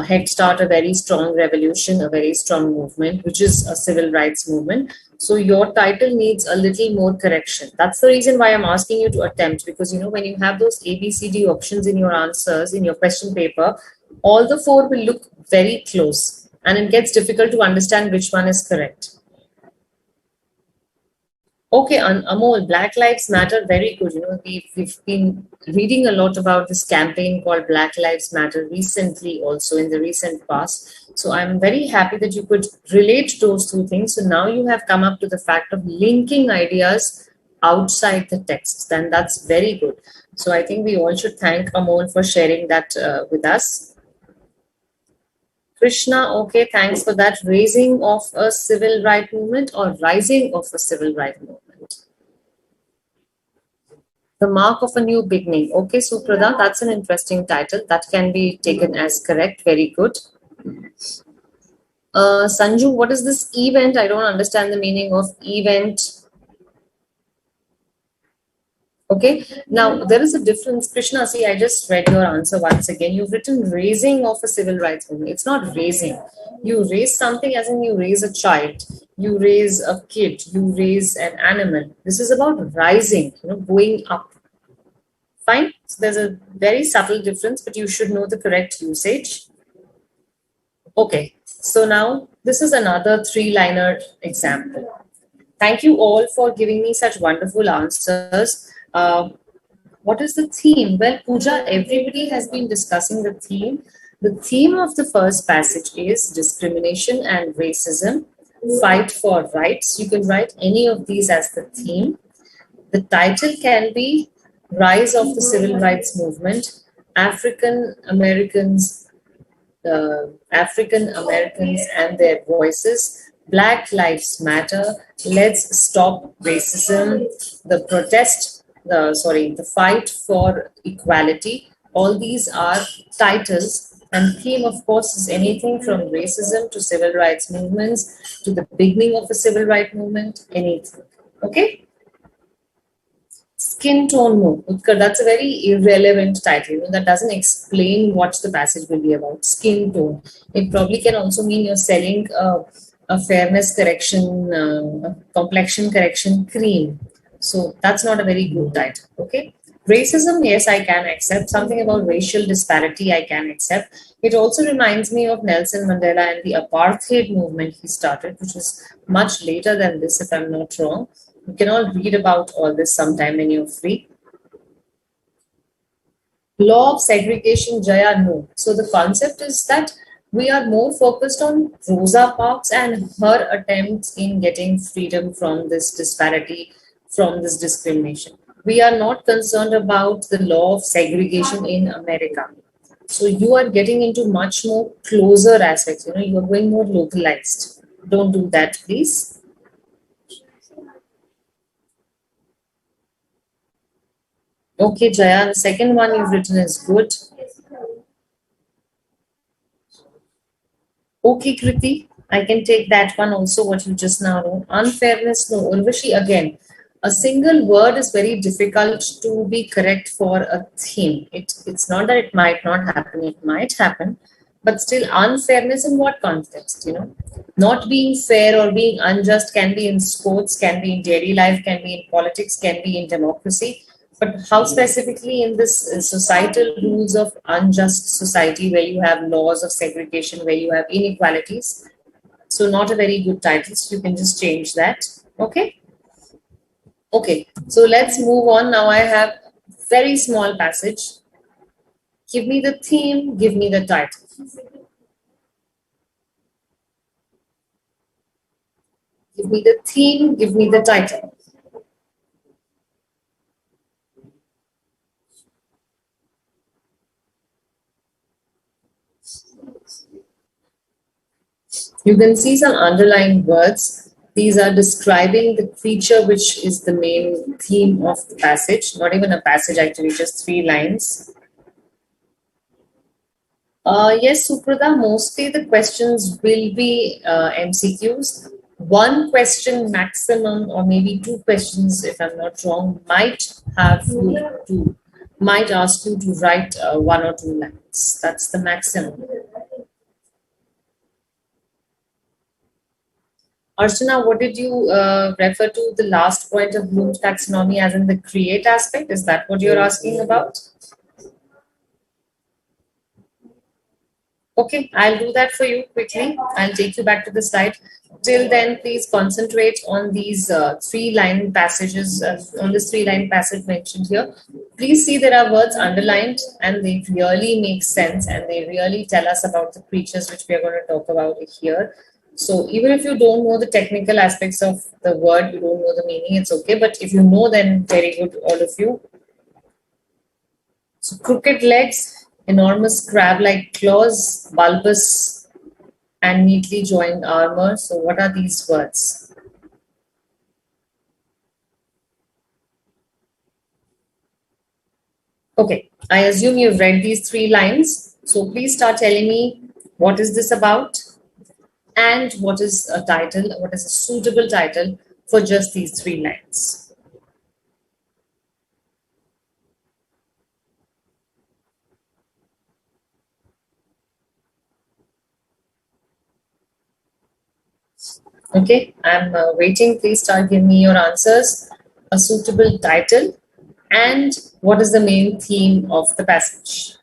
head start a very strong revolution, a very strong movement, which is a civil rights movement. So your title needs a little more correction. That's the reason why I'm asking you to attempt, because when you have those ABCD options in your answers, in your question paper, all the four will look very close and it gets difficult to understand which one is correct. Okay, Amol, Black Lives Matter, very good. We've been reading a lot about this campaign called Black Lives Matter recently, also in the recent past. So I'm very happy that you could relate those two things. So now you have come up to the fact of linking ideas outside the text. Then that's very good. So I think we all should thank Amol for sharing that with us. Krishna, okay, thanks for that. Raising of a civil right movement or rising of a civil right movement? The mark of a new beginning. Okay, Suprada, that's an interesting title. That can be taken as correct. Very good. Sanju, what is this event? I don't understand the meaning of event. Okay, now there is a difference. Krishna, see, I just read your answer once again. You've written raising of a civil rights movement. It's not raising. You raise something as in you raise a child, you raise a kid, you raise an animal. This is about rising, going up. Fine. So there's a very subtle difference, but you should know the correct usage. Okay, so now this is another three-liner example. Thank you all for giving me such wonderful answers. What is the theme? Well, Pooja, everybody has been discussing the theme. The theme of the first passage is discrimination and racism, fight for rights. You can write any of these as the theme. The title can be Rise of the Civil Rights Movement, African Americans and their voices, Black Lives Matter, Let's Stop Racism, the fight for equality. All these are titles, and theme, of course, is anything from racism to civil rights movements to the beginning of a civil rights movement, anything. Okay? Skin tone move. That's a very irrelevant title. That doesn't explain what the passage will be about. Skin tone. It probably can also mean you're selling a fairness correction, complexion correction cream. So that's not a very good title. Okay. Racism, yes, I can accept. Something about racial disparity, I can accept. It also reminds me of Nelson Mandela and the apartheid movement he started, which was much later than this, if I'm not wrong. You can all read about all this sometime when you're free. Law of segregation, Jaya, no. So the concept is that we are more focused on Rosa Parks and her attempts in getting freedom from this disparity, from this discrimination. We are not concerned about the law of segregation in America. So you are getting into much more closer aspects. You are going more localized. Don't do that, please. Okay, Jaya, the second one you've written is good. Okay, Kriti, I can take that one also, what you just now wrote. Unfairness, no. Urvashi, again, a single word is very difficult to be correct for a theme. It's not that it might not happen, it might happen. But still, unfairness in what context? Not being fair or being unjust can be in sports, can be in daily life, can be in politics, can be in democracy. But how specifically in this societal rules of unjust society where you have laws of segregation, where you have inequalities? So not a very good title. So you can just change that. Okay. Okay. So let's move on. Now I have very small passage. Give me the theme, give me the title. Give me the theme, give me the title. You can see some underlined words. These are describing the creature which is the main theme of the passage. Not even a passage actually, just 3 lines. Yes, Suprada, mostly the questions will be MCQs. 1 question maximum, or maybe 2 questions, if I'm not wrong, might ask you to write 1 or 2 lines. That's the maximum. Archana, what did you refer to the last point of Bloom's taxonomy as in the create aspect? Is that what you're asking about? Okay, I'll do that for you quickly. I'll take you back to the slide. Till then, please concentrate on these 3-line passages, on this 3-line passage mentioned here. Please see there are words underlined and they really make sense and they really tell us about the creatures which we are going to talk about here. So even if you don't know the technical aspects of the word, you don't know the meaning, it's okay. But if you know, then very good, all of you. So crooked legs, enormous crab-like claws, bulbous and neatly joined armor. So what are these words? Okay, I assume you've read these 3 lines. So please start telling me what is this about and what is a title, what is a suitable title for just these 3 lines. Okay, I'm waiting. Please start giving me your answers. A suitable title and what is the main theme of the passage?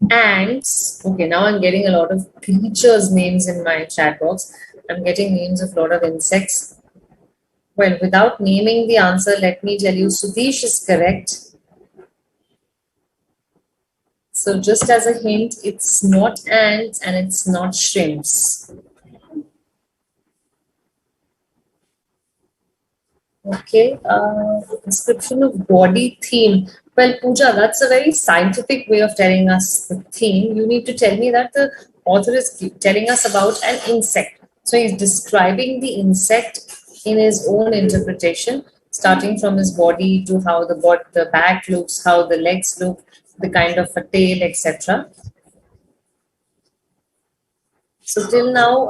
Ants. Okay, now I'm getting a lot of creatures' names in my chat box. I'm getting names of a lot of insects. Well, without naming the answer, let me tell you, Sudhish is correct. So just as a hint, it's not ants and it's not shrimps. Okay, description of body theme. Well, Pooja, that's a very scientific way of telling us the theme. You need to tell me that the author is telling us about an insect. So he's describing the insect in his own interpretation, starting from his body to how the back looks, how the legs look, the kind of a tail, etc. So till now,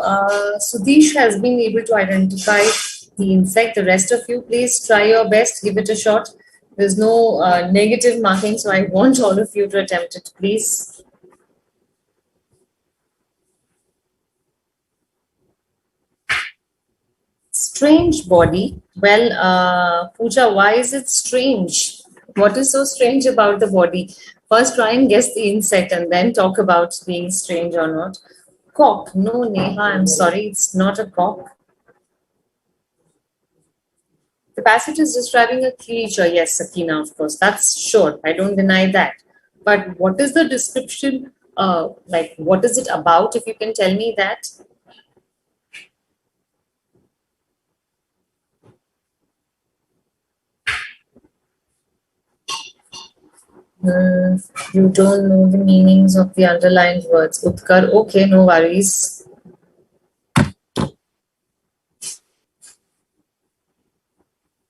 Sudhish has been able to identify the insect. The rest of you, please try your best, give it a shot. There's no negative marking, so I want all of you to attempt it, please. Strange body. Well, Pooja, why is it strange? What is so strange about the body? First, try and guess the insect and then talk about being strange or not. Cock. No, Neha, I'm sorry, it's not a cock. The passage is describing a creature. Yes, Sakina, of course. That's sure. I don't deny that. But what is the description? Like, what is it about? If you can tell me that. You don't know the meanings of the underlined words. Utkar. Okay, no worries.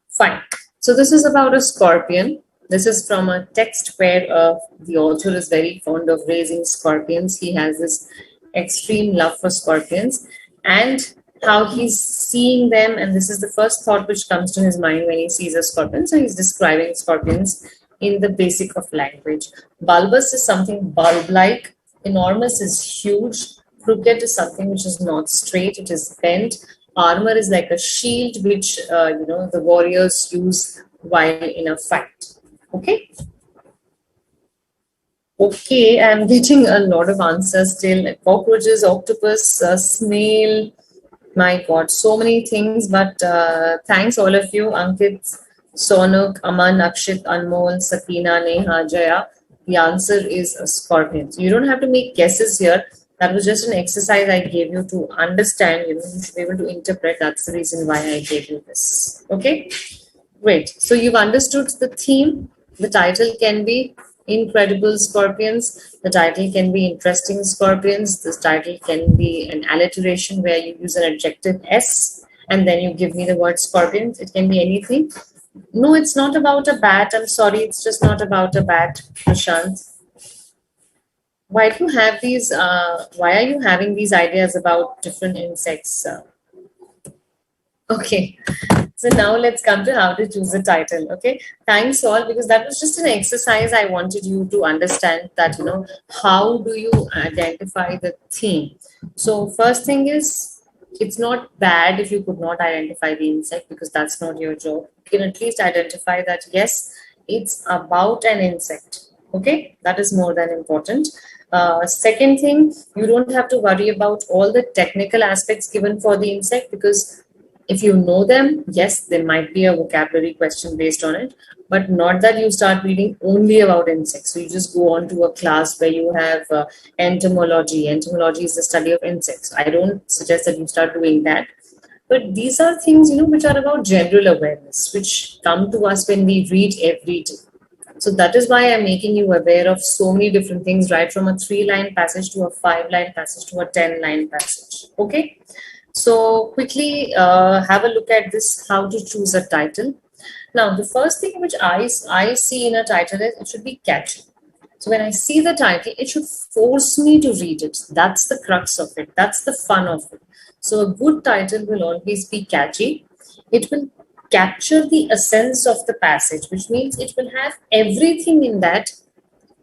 Fine. So this is about a scorpion. This is from a text where the author is very fond of raising scorpions. He has this extreme love for scorpions. And how he's seeing them, and this is the first thought which comes to his mind when he sees a scorpion. So he's describing scorpions in the basic of language. Bulbous is something bulb-like. Enormous is huge. Crooked is something which is not straight, it is bent. Armor is like a shield which the warriors use while in a fight. Okay. Okay, I'm getting a lot of answers still. Cockroaches, octopus, snail. My God, so many things. But thanks all of you, Ankit, Sonuk, Aman, Akshit, Anmol, Sakina, Neha, Jaya. The answer is a scorpion. So you don't have to make guesses here. That was just an exercise I gave you to understand. You should be able to interpret. That's the reason why I gave you this. Okay, great. So you've understood the theme. The title can be Incredible Scorpions. The title can be Interesting Scorpions. The title can be an alliteration where you use an adjective S and then you give me the word scorpions. It can be anything. No, it's not about a bat. I'm sorry, it's just not about a bat, Prashant. Why do you have these? Why are you having these ideas about different insects? Okay, so now let's come to how to choose a title. Okay, thanks all, because that was just an exercise. I wanted you to understand that, how do you identify the theme. So first thing is, it's not bad if you could not identify the insect, because that's not your job. You can at least identify that, yes, it's about an insect. Okay, that is more than important. Second thing, you don't have to worry about all the technical aspects given for the insect, because if you know them, yes, there might be a vocabulary question based on it, but not that you start reading only about insects. So you just go on to a class where you have entomology. Entomology is the study of insects. I don't suggest that you start doing that. But these are things, which are about general awareness, which come to us when we read every day. So that is why I'm making you aware of so many different things, right from a 3-line passage to a 5-line passage to a 10-line passage. Okay. So quickly have a look at this, how to choose a title. Now, the first thing which I see in a title is it should be catchy. So when I see the title, it should force me to read it. That's the crux of it. That's the fun of it. So a good title will always be catchy. It will capture the essence of the passage, which means it will have everything in that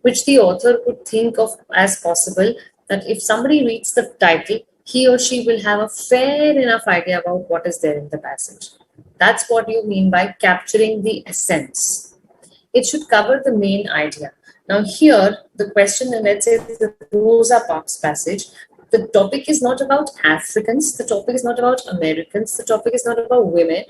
which the author could think of as possible, that if somebody reads the title, he or she will have a fair enough idea about what is there in the passage. That's what you mean by capturing the essence. It should cover the main idea. Now here, the question, and let's say the Rosa Parks passage, the topic is not about Africans, the topic is not about Americans, the topic is not about women.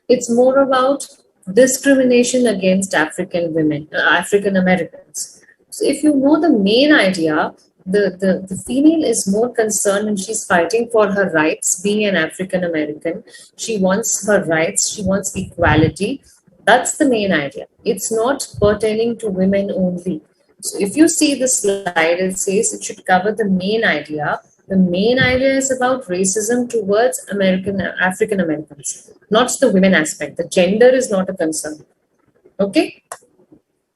It's more about discrimination against African women, African Americans. So if you know the main idea, the female is more concerned and she's fighting for her rights, being an African American. She wants her rights, she wants equality. That's the main idea. It's not pertaining to women only. So if you see the slide, it says it should cover the main idea. The main idea is about racism towards African Americans, not the women aspect. The gender is not a concern. Okay.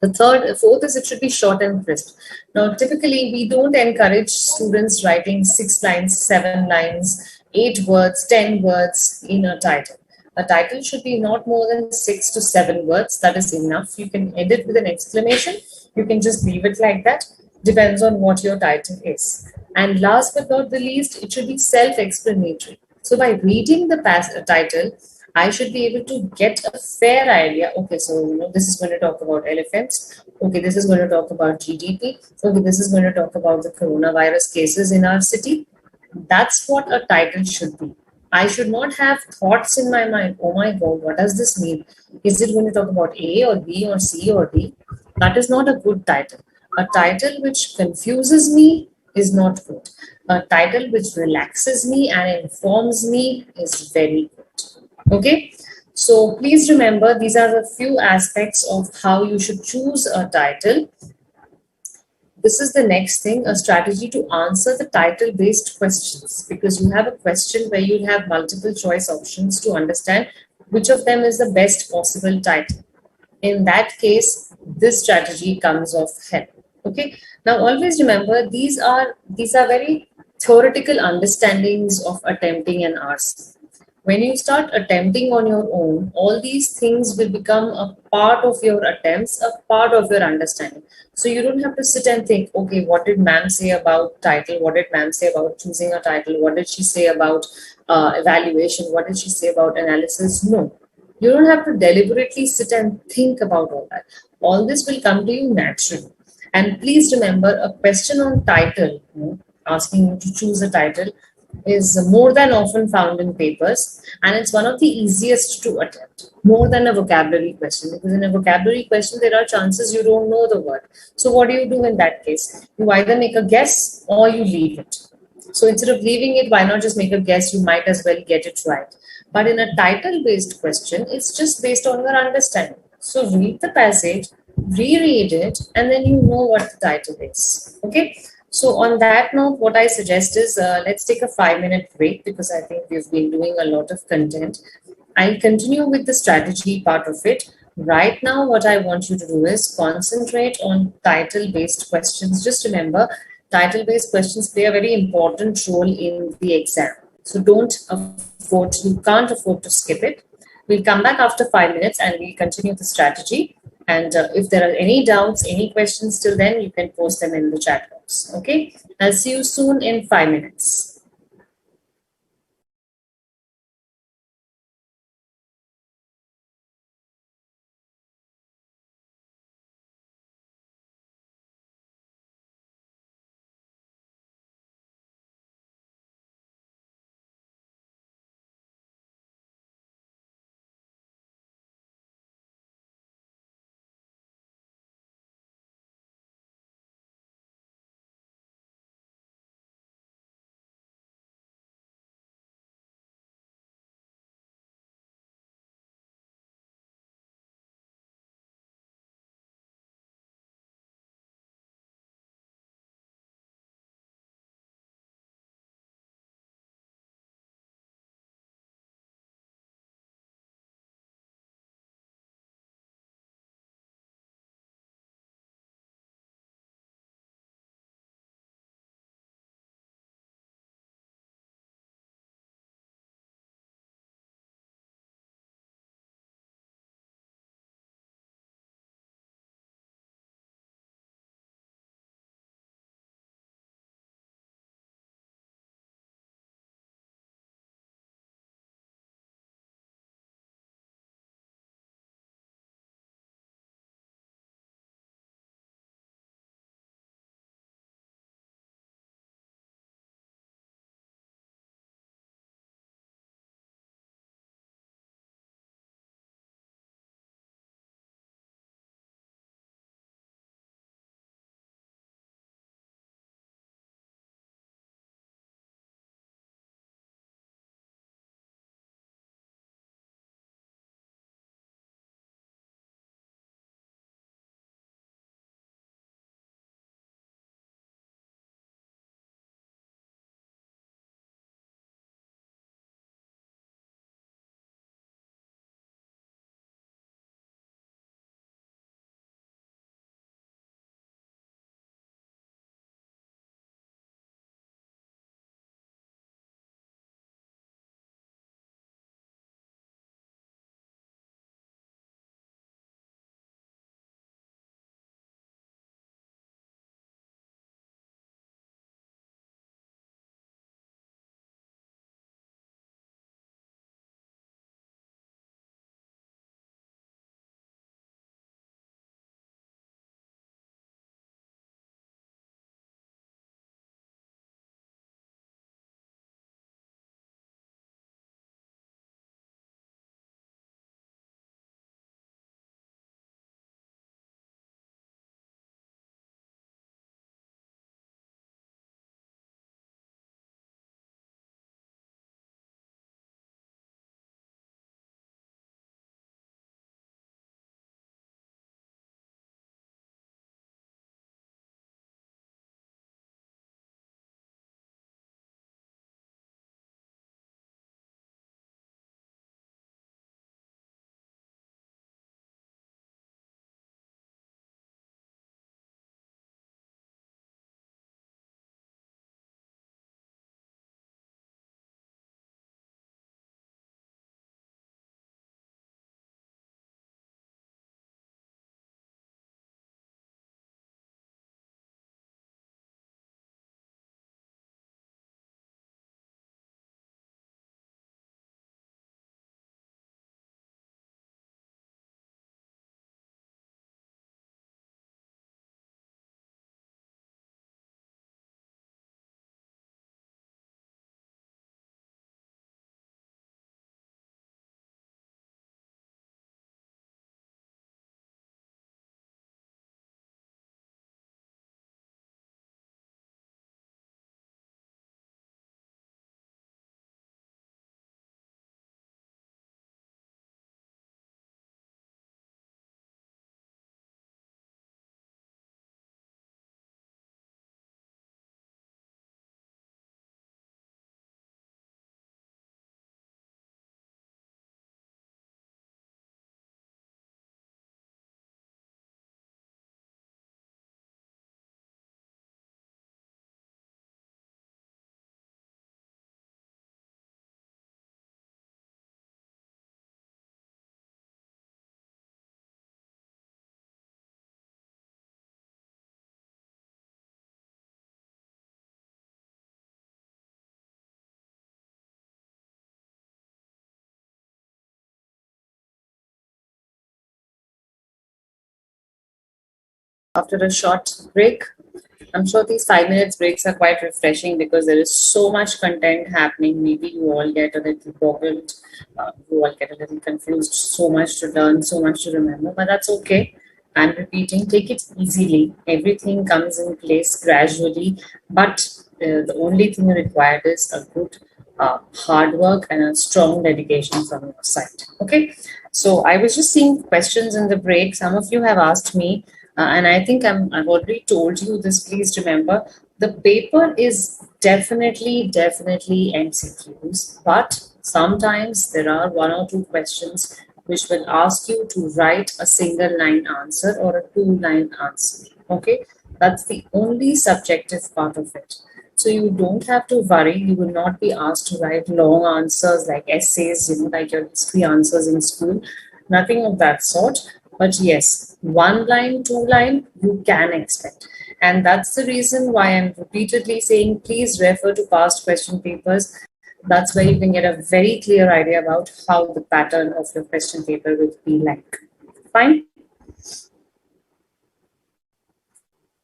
The fourth is it should be short and crisp. Now, typically, we don't encourage students writing 6 lines, 7 lines, 8 words, 10 words in a title. A title should be not more than 6 to 7 words. That is enough. You can edit with an exclamation. You can just leave it like that. Depends on what your title is. And last but not the least, it should be self-explanatory. So by reading the title, I should be able to get a fair idea. Okay, so this is going to talk about elephants. Okay, this is going to talk about GDP. Okay, this is going to talk about the coronavirus cases in our city. That's what a title should be. I should not have thoughts in my mind. Oh my God, what does this mean? Is it going to talk about A or B or C or D? That is not a good title. A title which confuses me is not good. A title which relaxes me and informs me is very good. Okay, so please remember, these are the few aspects of how you should choose a title. This is the next thing, a strategy to answer the title-based questions, because you have a question where you have multiple choice options to understand which of them is the best possible title. In that case, this strategy comes of help. Okay. Now, always remember, these are very theoretical understandings of attempting an RC. When you start attempting on your own, all these things will become a part of your attempts, a part of your understanding. So you don't have to sit and think, okay, what did ma'am say about title? What did ma'am say about choosing a title? What did she say about evaluation? What did she say about analysis? No. You don't have to deliberately sit and think about all that. All this will come to you naturally. And please remember, a question on title, asking you to choose a title, is more than often found in papers, and it's one of the easiest to attempt, more than a vocabulary question, because in a vocabulary question there are chances you don't know the word. So what do you do in that case? You either make a guess or you leave it. So instead of leaving it, why not just make a guess? You might as well get it right. But in a title based question, it's just based on your understanding. So read the passage, reread it, and then you know what the title is. Okay. So on that note, what I suggest is let's take a 5 minute break, because I think we've been doing a lot of content. I'll continue with the strategy part of it. Right now, what I want you to do is concentrate on title based questions. Just remember, title based questions play a very important role in the exam. So you can't afford to skip it. We'll come back after 5 minutes and we'll continue the strategy. And if there are any doubts, any questions till then, you can post them in the chat box. Okay. I'll see you soon in 5 minutes. after a short break. I'm sure these 5 minutes breaks are quite refreshing because there is so much content happening. Maybe you all get a little boggled, you all get a little confused, so much to learn, so much to remember, but that's okay. I'm repeating, take it easily. Everything comes in place gradually, but the only thing required is a good hard work and a strong dedication from your side. Okay, so I was just seeing questions in the break. Some of you have asked me and I think I've already told you this. Please remember, the paper is definitely MCQs, but sometimes there are one or two questions which will ask you to write a single line answer or a 2-line answer. Okay, that's the only subjective part of it. So you don't have to worry. You will not be asked to write long answers like essays, like your history answers in school. Nothing of that sort. But yes, 1 line, 2 line, you can expect. And that's the reason why I'm repeatedly saying, please refer to past question papers. That's where you can get a very clear idea about how the pattern of your question paper will be like. Fine.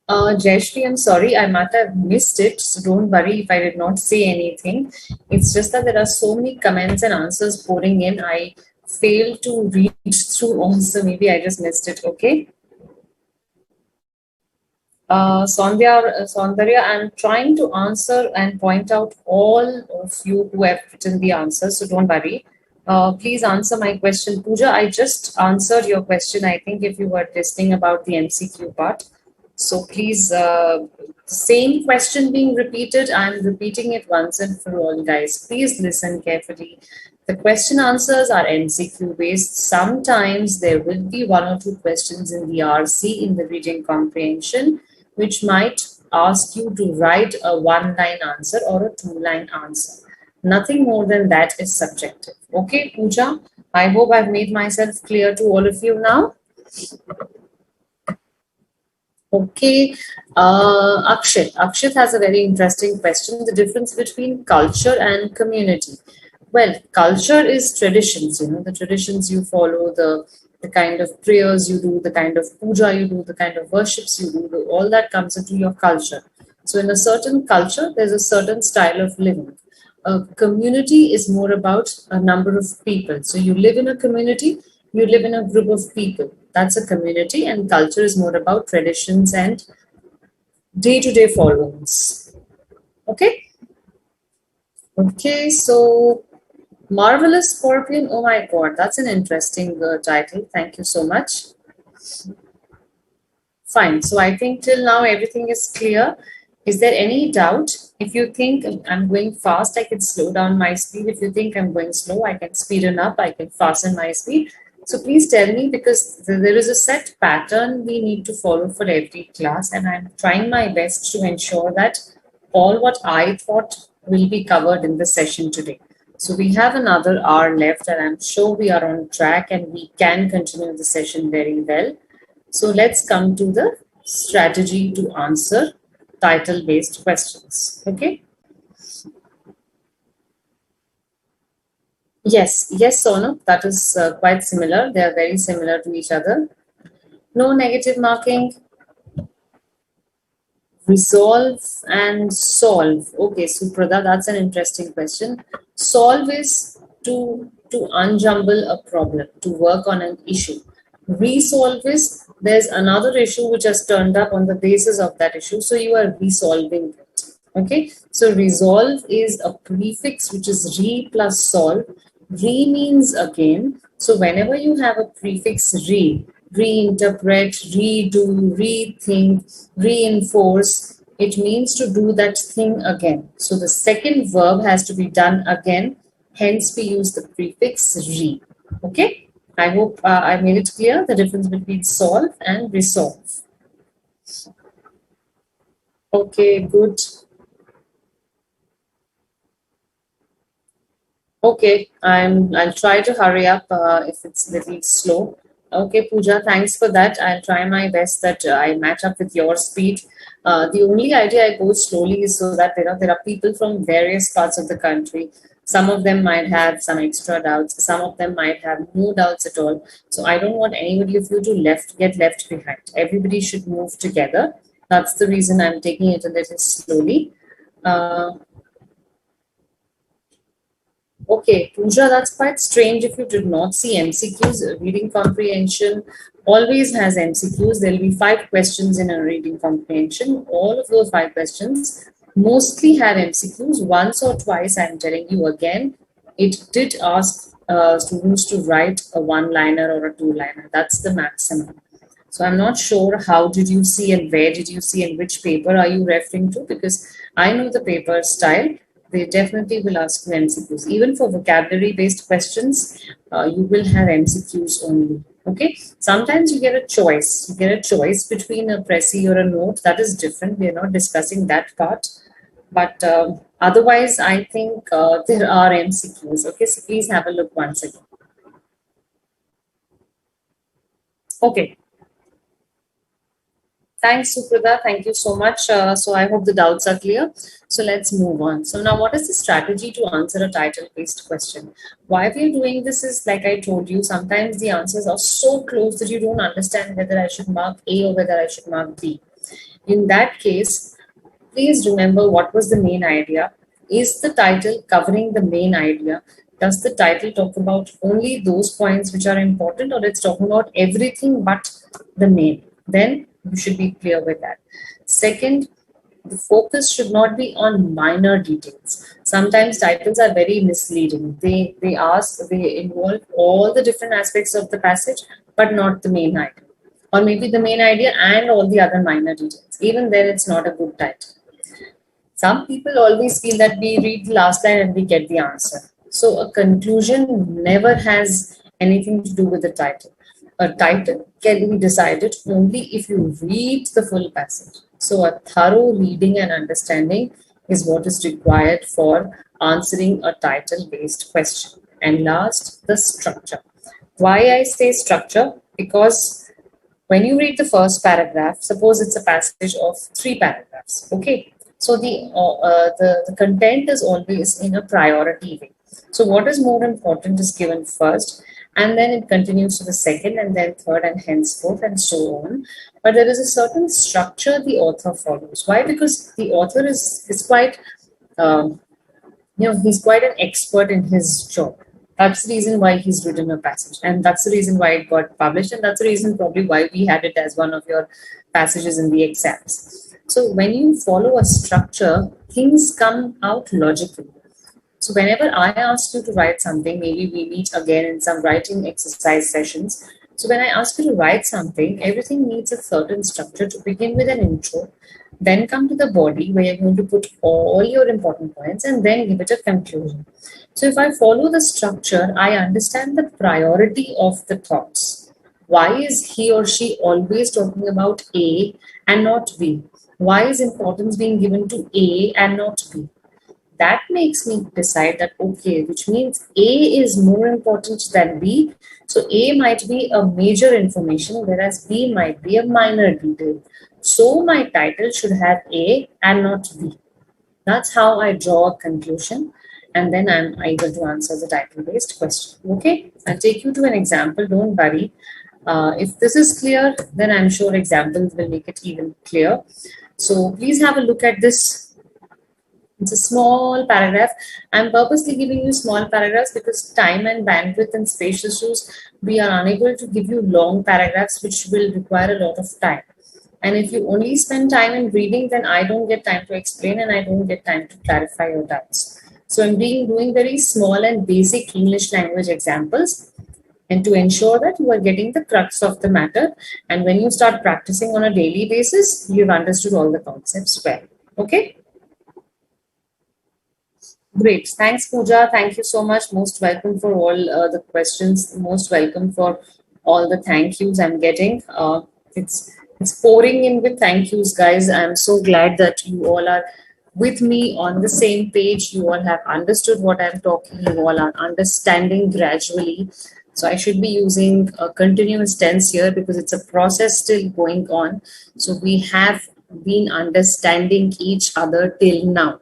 Jayashri, I'm sorry, I might have missed it. So don't worry if I did not say anything. It's just that there are so many comments and answers pouring in. I failed to read through all, so maybe I just missed it. Okay. Saundarya, I'm trying to answer and point out all of you who have written the answers, so don't worry. Please answer my question. Pooja, I just answered your question, I think, if you were listening about the MCQ part. So please, same question being repeated, I'm repeating it once and for all, guys. Please listen carefully. The question answers are MCQ based. Sometimes there will be one or two questions in the RC, in the reading comprehension, which might ask you to write a 1-line answer or a 2-line answer. Nothing more than that is subjective. Okay, Pooja, I hope I've made myself clear to all of you now. Okay, Akshit has a very interesting question. The difference between culture and community. Well, culture is traditions, the traditions you follow, the kind of prayers you do, the kind of puja you do, the kind of worships you do, all that comes into your culture. So in a certain culture, there's a certain style of living. A community is more about a number of people. So you live in a community, you live in a group of people. That's a community, and culture is more about traditions and day-to-day followings. Okay? Okay, so Marvelous Scorpion, oh my god, that's an interesting title. Thank you so much. Fine, so I think till now everything is clear. Is there any doubt? If you think I'm going fast, I can slow down my speed. If you think I'm going slow, I can speed it up, I can fasten my speed. So please tell me, because there is a set pattern we need to follow for every class, and I'm trying my best to ensure that all what I thought will be covered in the session today. So we have another hour left, and I'm sure we are on track and we can continue the session very well. So let's come to the strategy to answer title-based questions. Okay. Yes, Sonu, that is quite similar. They are very similar to each other. No negative marking. Resolve and solve. Okay, Suprada, that's an interesting question. Solve is to unjumble a problem, to work on an issue. Resolve is there's another issue which has turned up on the basis of that issue, so you are resolving it. Okay, so resolve is a prefix which is re plus solve. Re means again. So whenever you have a prefix re, reinterpret, redo, rethink, reinforce, it means to do that thing again. So the second verb has to be done again. Hence we use the prefix re. Okay. I hope I made it clear the difference between solve and resolve. Okay, good. Okay, I'll try to hurry up if it's a little slow. Okay, Pooja, thanks for that. I'll try my best that I match up with your speed. The only idea I go slowly is so that there are people from various parts of the country. Some of them might have some extra doubts. Some of them might have no doubts at all. So I don't want anybody of you to get left behind. Everybody should move together. That's the reason I'm taking it a little slowly. Okay, Pooja, that's quite strange if you did not see MCQs. Reading comprehension always has MCQs. There'll be 5 questions in a reading comprehension. All of those 5 questions mostly have MCQs. Once or twice, I'm telling you again, it did ask students to write a one-liner or a two-liner. That's the maximum. So I'm not sure how did you see and where did you see and which paper are you referring to, because I know the paper style. They definitely will ask you MCQs. Even for vocabulary based questions, you will have MCQs only. Okay. Sometimes you get a choice. You get a choice between a Prezi or a note. That is different. We are not discussing that part. But otherwise, I think there are MCQs. Okay. So please have a look once again. Okay. Thanks, Suprada. Thank you so much. So I hope the doubts are clear. So let's move on. So now what is the strategy to answer a title-based question? Why we are doing this is, like I told you, sometimes the answers are so close that you don't understand whether I should mark A or whether I should mark B. In that case, please remember what was the main idea. Is the title covering the main idea? Does the title talk about only those points which are important, or it's talking about everything but the main? Then you should be clear with that. Second, the focus should not be on minor details. Sometimes titles are very misleading. They involve all the different aspects of the passage, but not the main idea. Or maybe the main idea and all the other minor details. Even then, it's not a good title. Some people always feel that we read the last line and we get the answer. So a conclusion never has anything to do with the title. A title can be decided only if you read the full passage. So a thorough reading and understanding is what is required for answering a title-based question. And last, the structure. Why I say structure? Because when you read the first paragraph, suppose it's a passage of 3 paragraphs, okay? So the content is always in a priority way. So what is more important is given first, and then it continues to the second, and then third, and henceforth, and so on. But there is a certain structure the author follows. Why? Because the author is quite, he's quite an expert in his job. That's the reason why he's written a passage, and that's the reason why it got published, and that's the reason probably why we had it as one of your passages in the exams. So when you follow a structure, things come out logically. So whenever I ask you to write something, maybe we meet again in some writing exercise sessions. So when I ask you to write something, everything needs a certain structure. To begin with an intro, then come to the body where you're going to put all your important points and then give it a conclusion. So if I follow the structure, I understand the priority of the thoughts. Why is he or she always talking about A and not B? Why is importance being given to A and not B? That makes me decide that, okay, which means A is more important than B. So A might be a major information, whereas B might be a minor detail. So my title should have A and not B. That's how I draw a conclusion. And then I'm able to answer the title-based question. Okay, I'll take you to an example. Don't worry. If this is clear, then I'm sure examples will make it even clear. So please have a look at this. It's a small paragraph. I'm purposely giving you small paragraphs because time and bandwidth and space issues, we are unable to give you long paragraphs which will require a lot of time. And if you only spend time in reading, then I don't get time to explain and I don't get time to clarify your doubts. So I'm doing very small and basic English language examples, and to ensure that you are getting the crux of the matter. And when you start practicing on a daily basis, you've understood all the concepts well. Okay? Great. Thanks, Pooja. Thank you so much. Most welcome for all the questions. Most welcome for all the thank yous I'm getting. It's pouring in with thank yous, guys. I'm so glad that you all are with me on the same page. You all have understood what I'm talking. You all are understanding gradually. So I should be using a continuous tense here because it's a process still going on. So we have been understanding each other till now.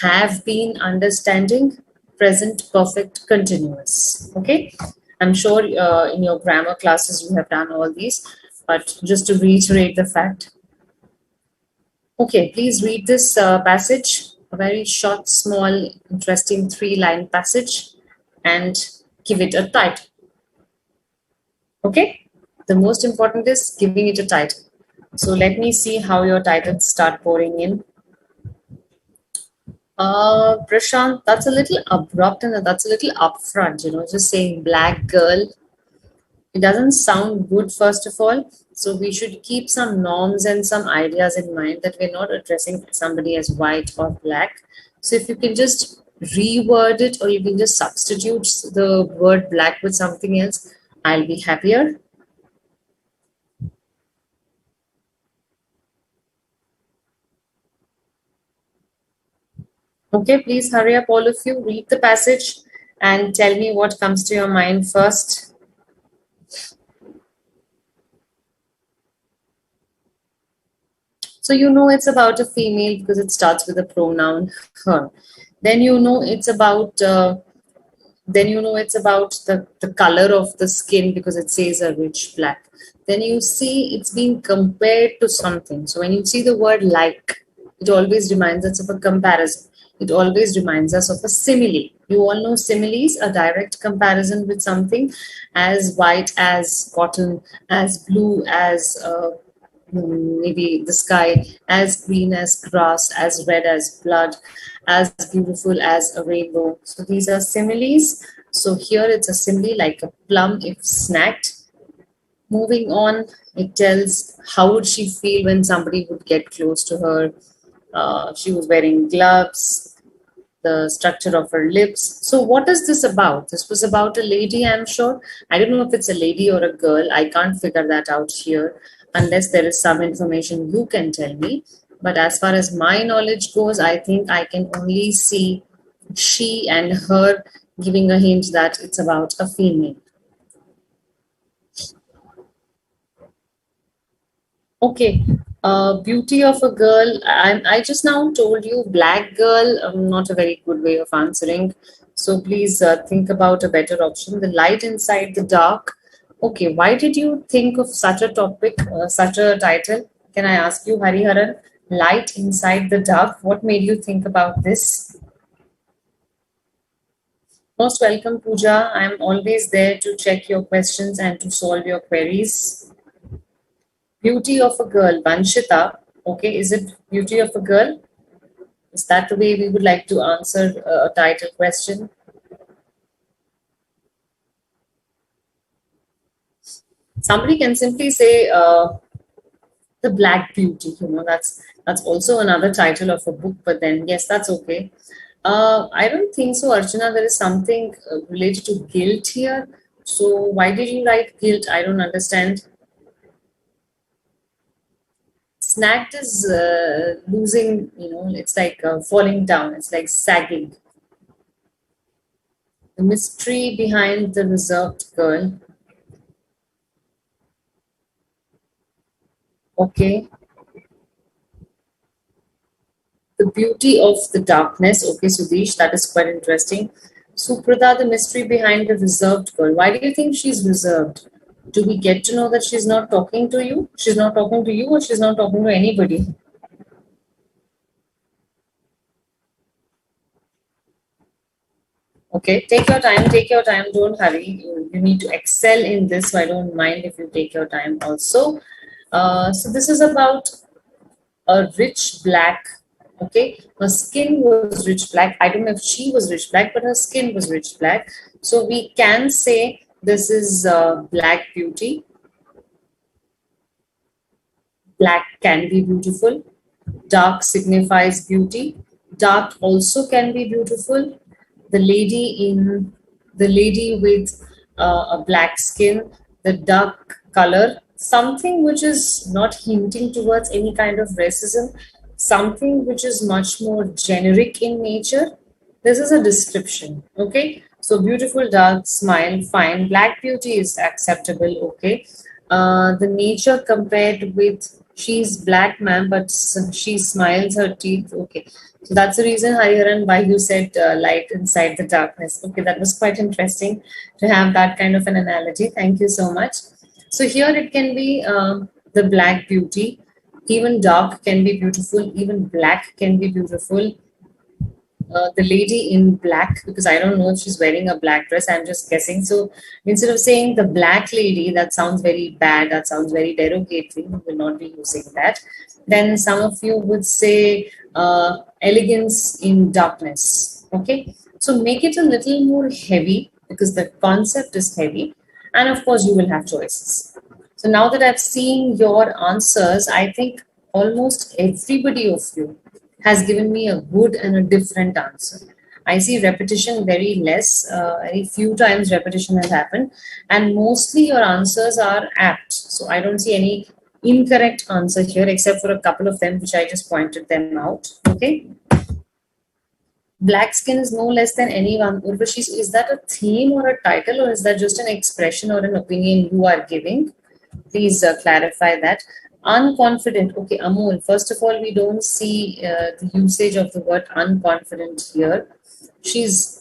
Have been understanding present perfect continuous. Okay, I'm sure in your grammar classes you have done all these, but just to reiterate the fact. Okay, please read this passage, a very short, small, interesting 3-line passage, and give it a title. Okay, the most important is giving it a title. So let me see how your titles start pouring in. Prashant, that's a little abrupt and that's a little upfront, just saying black girl. It doesn't sound good, first of all. So we should keep some norms and some ideas in mind that we're not addressing somebody as white or black. So if you can just reword it or you can just substitute the word black with something else, I'll be happier. Okay, please hurry up, all of you. Read the passage and tell me what comes to your mind first. So you know it's about a female because it starts with the pronoun her. Then you know it's about the color of the skin because it says a rich black. Then you see it's being compared to something. So when you see the word like, it always reminds us of a comparison. It always reminds us of a simile. You all know similes, a direct comparison with something as white as cotton, as blue as maybe the sky, as green as grass, as red as blood, as beautiful as a rainbow. So these are similes. So here it's a simile like a plum if snacked. Moving on, it tells how would she feel when somebody would get close to her. She was wearing gloves, the structure of her lips. So what is this about? This was about a lady, I'm sure. I don't know if it's a lady or a girl. I can't figure that out here unless there is some information you can tell me. But as far as my knowledge goes, I think I can only see she and her giving a hint that it's about a female. Okay, beauty of a girl. I just now told you black girl, not a very good way of answering. So please think about a better option. The light inside the dark. Okay, why did you think of such a topic, such a title? Can I ask you, Hariharan? Light inside the dark. What made you think about this? Most welcome, Pooja. I'm always there to check your questions and to solve your queries. Beauty of a girl, Vanshita. Okay, is it beauty of a girl? Is that the way we would like to answer a title question? Somebody can simply say the Black Beauty. That's also another title of a book. But then, yes, that's okay. I don't think so, Archana. There is something related to guilt here. So why did you write guilt? I don't understand. Snagged is losing, it's like falling down, it's like sagging. The mystery behind the reserved girl. Okay. The beauty of the darkness. Okay, Sudesh, that is quite interesting. Suprada, the mystery behind the reserved girl. Why do you think she's reserved? Do we get to know that she's not talking to you? She's not talking to you or she's not talking to anybody? Okay, take your time, don't hurry. You need to excel in this, so I don't mind if you take your time also. So this is about a rich black, okay? Her skin was rich black. I don't know if she was rich black, but her skin was rich black. So we can say this is black beauty. Black can be beautiful. Dark signifies beauty. Dark also can be beautiful. The lady with a black skin, the dark color, something which is not hinting towards any kind of racism, something which is much more generic in nature. This is a description, okay? So beautiful, dark, smile, fine. Black beauty is acceptable, okay? The nature compared with She's black, ma'am, but she smiles her teeth. Okay. So that's the reason, Hariharan, why you said light inside the darkness. Okay, that was quite interesting to have that kind of an analogy. Thank you so much. So here it can be the black beauty. Even dark can be beautiful. Even black can be beautiful. The lady in black, because I don't know if she's wearing a black dress, I'm just guessing. So instead of saying the black lady, that sounds very bad, that sounds very derogatory, we will not be using that. Then some of you would say elegance in darkness. Okay, so make it a little more heavy because the concept is heavy, and of course, you will have choices. So now that I've seen your answers, I think almost everybody of you has given me a good and a different answer. I see repetition very less, very few times repetition has happened, and mostly your answers are apt. So I don't see any incorrect answer here except for a couple of them which I just pointed them out. Okay. Black skin is no less than anyone. Urvashi, is that a theme or a title, or is that just an expression or an opinion you are giving? Please clarify that. Unconfident. Okay, Amol, first of all, we don't see the usage of the word unconfident here.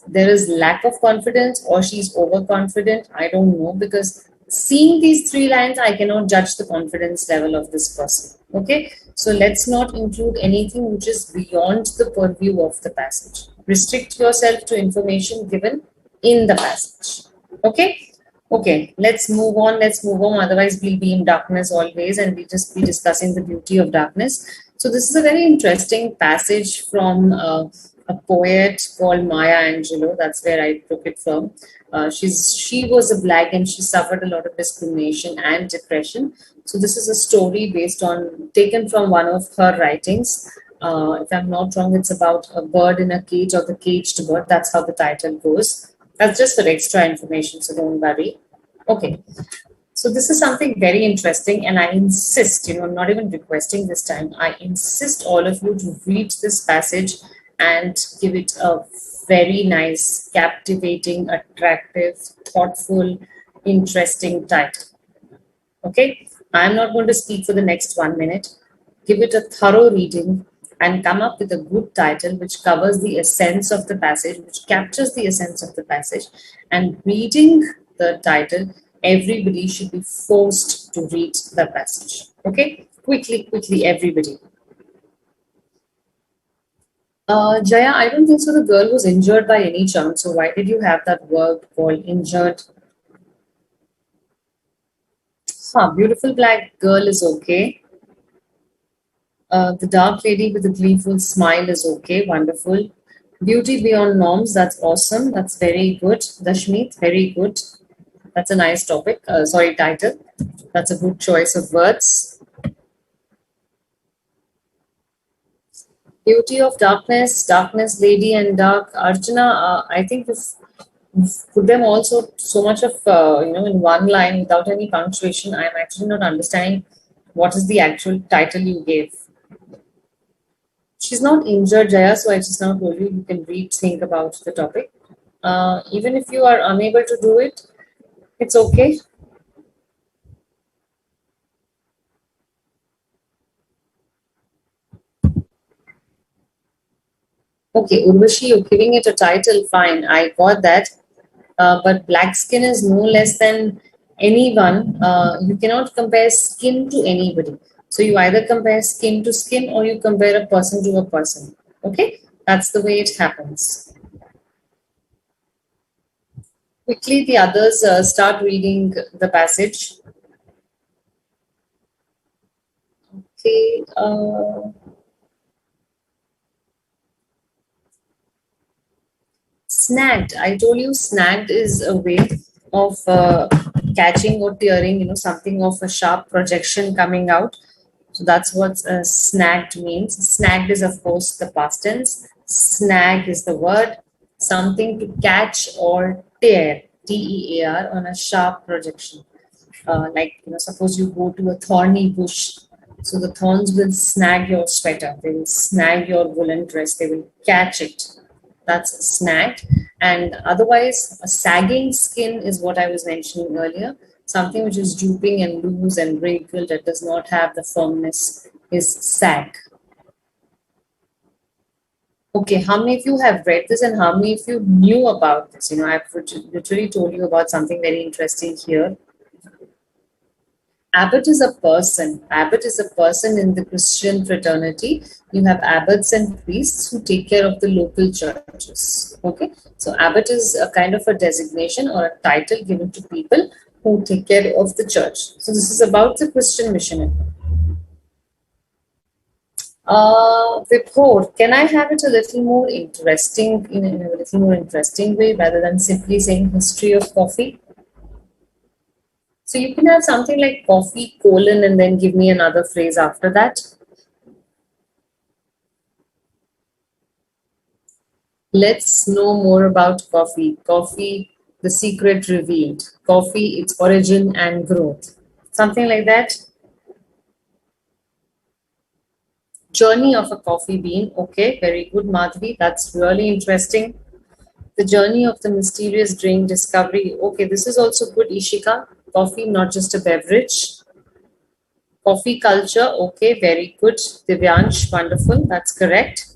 There is lack of confidence or she's overconfident. I don't know, because seeing these three lines, I cannot judge the confidence level of this person. Okay, so let's not include anything which is beyond the purview of the passage. Restrict yourself to information given in the passage. Okay. Okay, let's move on. Let's move on. Otherwise, we'll be in darkness always, and we'll just be discussing the beauty of darkness. So, this is a very interesting passage from a poet called Maya Angelou. That's where I took it from. She was a black and she suffered a lot of discrimination and depression. So, this is a story taken from one of her writings. If I'm not wrong, it's about a bird in a cage, or the caged bird. That's how the title goes. That's just for extra information, so don't worry. Okay. So this is something very interesting, and I insist, I'm not even requesting this time. I insist all of you to read this passage and give it a very nice, captivating, attractive, thoughtful, interesting title. Okay. I'm not going to speak for the next 1 minute. Give it a thorough reading and come up with a good title which covers the essence of the passage, which captures the essence of the passage. And reading the title, everybody should be forced to read the passage. Okay, quickly, everybody. Jaya, I don't think so. The girl was injured by any chance. So why did you have that word called injured? Beautiful black girl is okay. The dark lady with a gleeful smile is okay, wonderful. Beauty beyond norms, that's awesome. That's very good. Dashmeet, very good. That's a nice topic. Title. That's a good choice of words. Beauty of darkness, darkness lady and dark. Archana, I think we've put them also so much of, in one line without any punctuation. I'm actually not understanding what is the actual title you gave. She's not injured, Jaya, so I just now told you can think about the topic. Even if you are unable to do it, it's okay. Okay, Urvashi, you're giving it a title, fine, I got that. But black skin is no less than anyone. You cannot compare skin to anybody. So you either compare skin to skin or you compare a person to a person. Okay, that's the way it happens. Quickly, the others start reading the passage. Okay. Snagged. I told you snagged is a way of catching or tearing, something of a sharp projection coming out. So that's what snagged means. Snagged is, of course, the past tense. Snag is the word. Something to catch or tear, T-E-A-R, on a sharp projection. Suppose you go to a thorny bush. So the thorns will snag your sweater. They will snag your woolen dress. They will catch it. That's a snack. And otherwise, a sagging skin is what I was mentioning earlier. Something which is drooping and loose and wrinkled that does not have the firmness is sag. Okay, how many of you have read this and how many of you knew about this? I've literally told you about something very interesting here. Abbot is a person. Abbot is a person in the Christian fraternity. You have abbots and priests who take care of the local churches. Okay, so abbot is a kind of a designation or a title given to people who take care of the church. So this is about the Christian missionary. Vibhor, can I have it a little more interesting, in a little more interesting way rather than simply saying history of coffee? So you can have something like coffee colon and then give me another phrase after that. Let's know more about coffee. Coffee, the secret revealed. Coffee, its origin and growth. Something like that. Journey of a coffee bean. Okay, very good, Madhvi. That's really interesting. The journey of the mysterious drink discovery. Okay, this is also good, Ishika. Coffee, not just a beverage. Coffee culture. Okay, very good. Divyansh, wonderful. That's correct.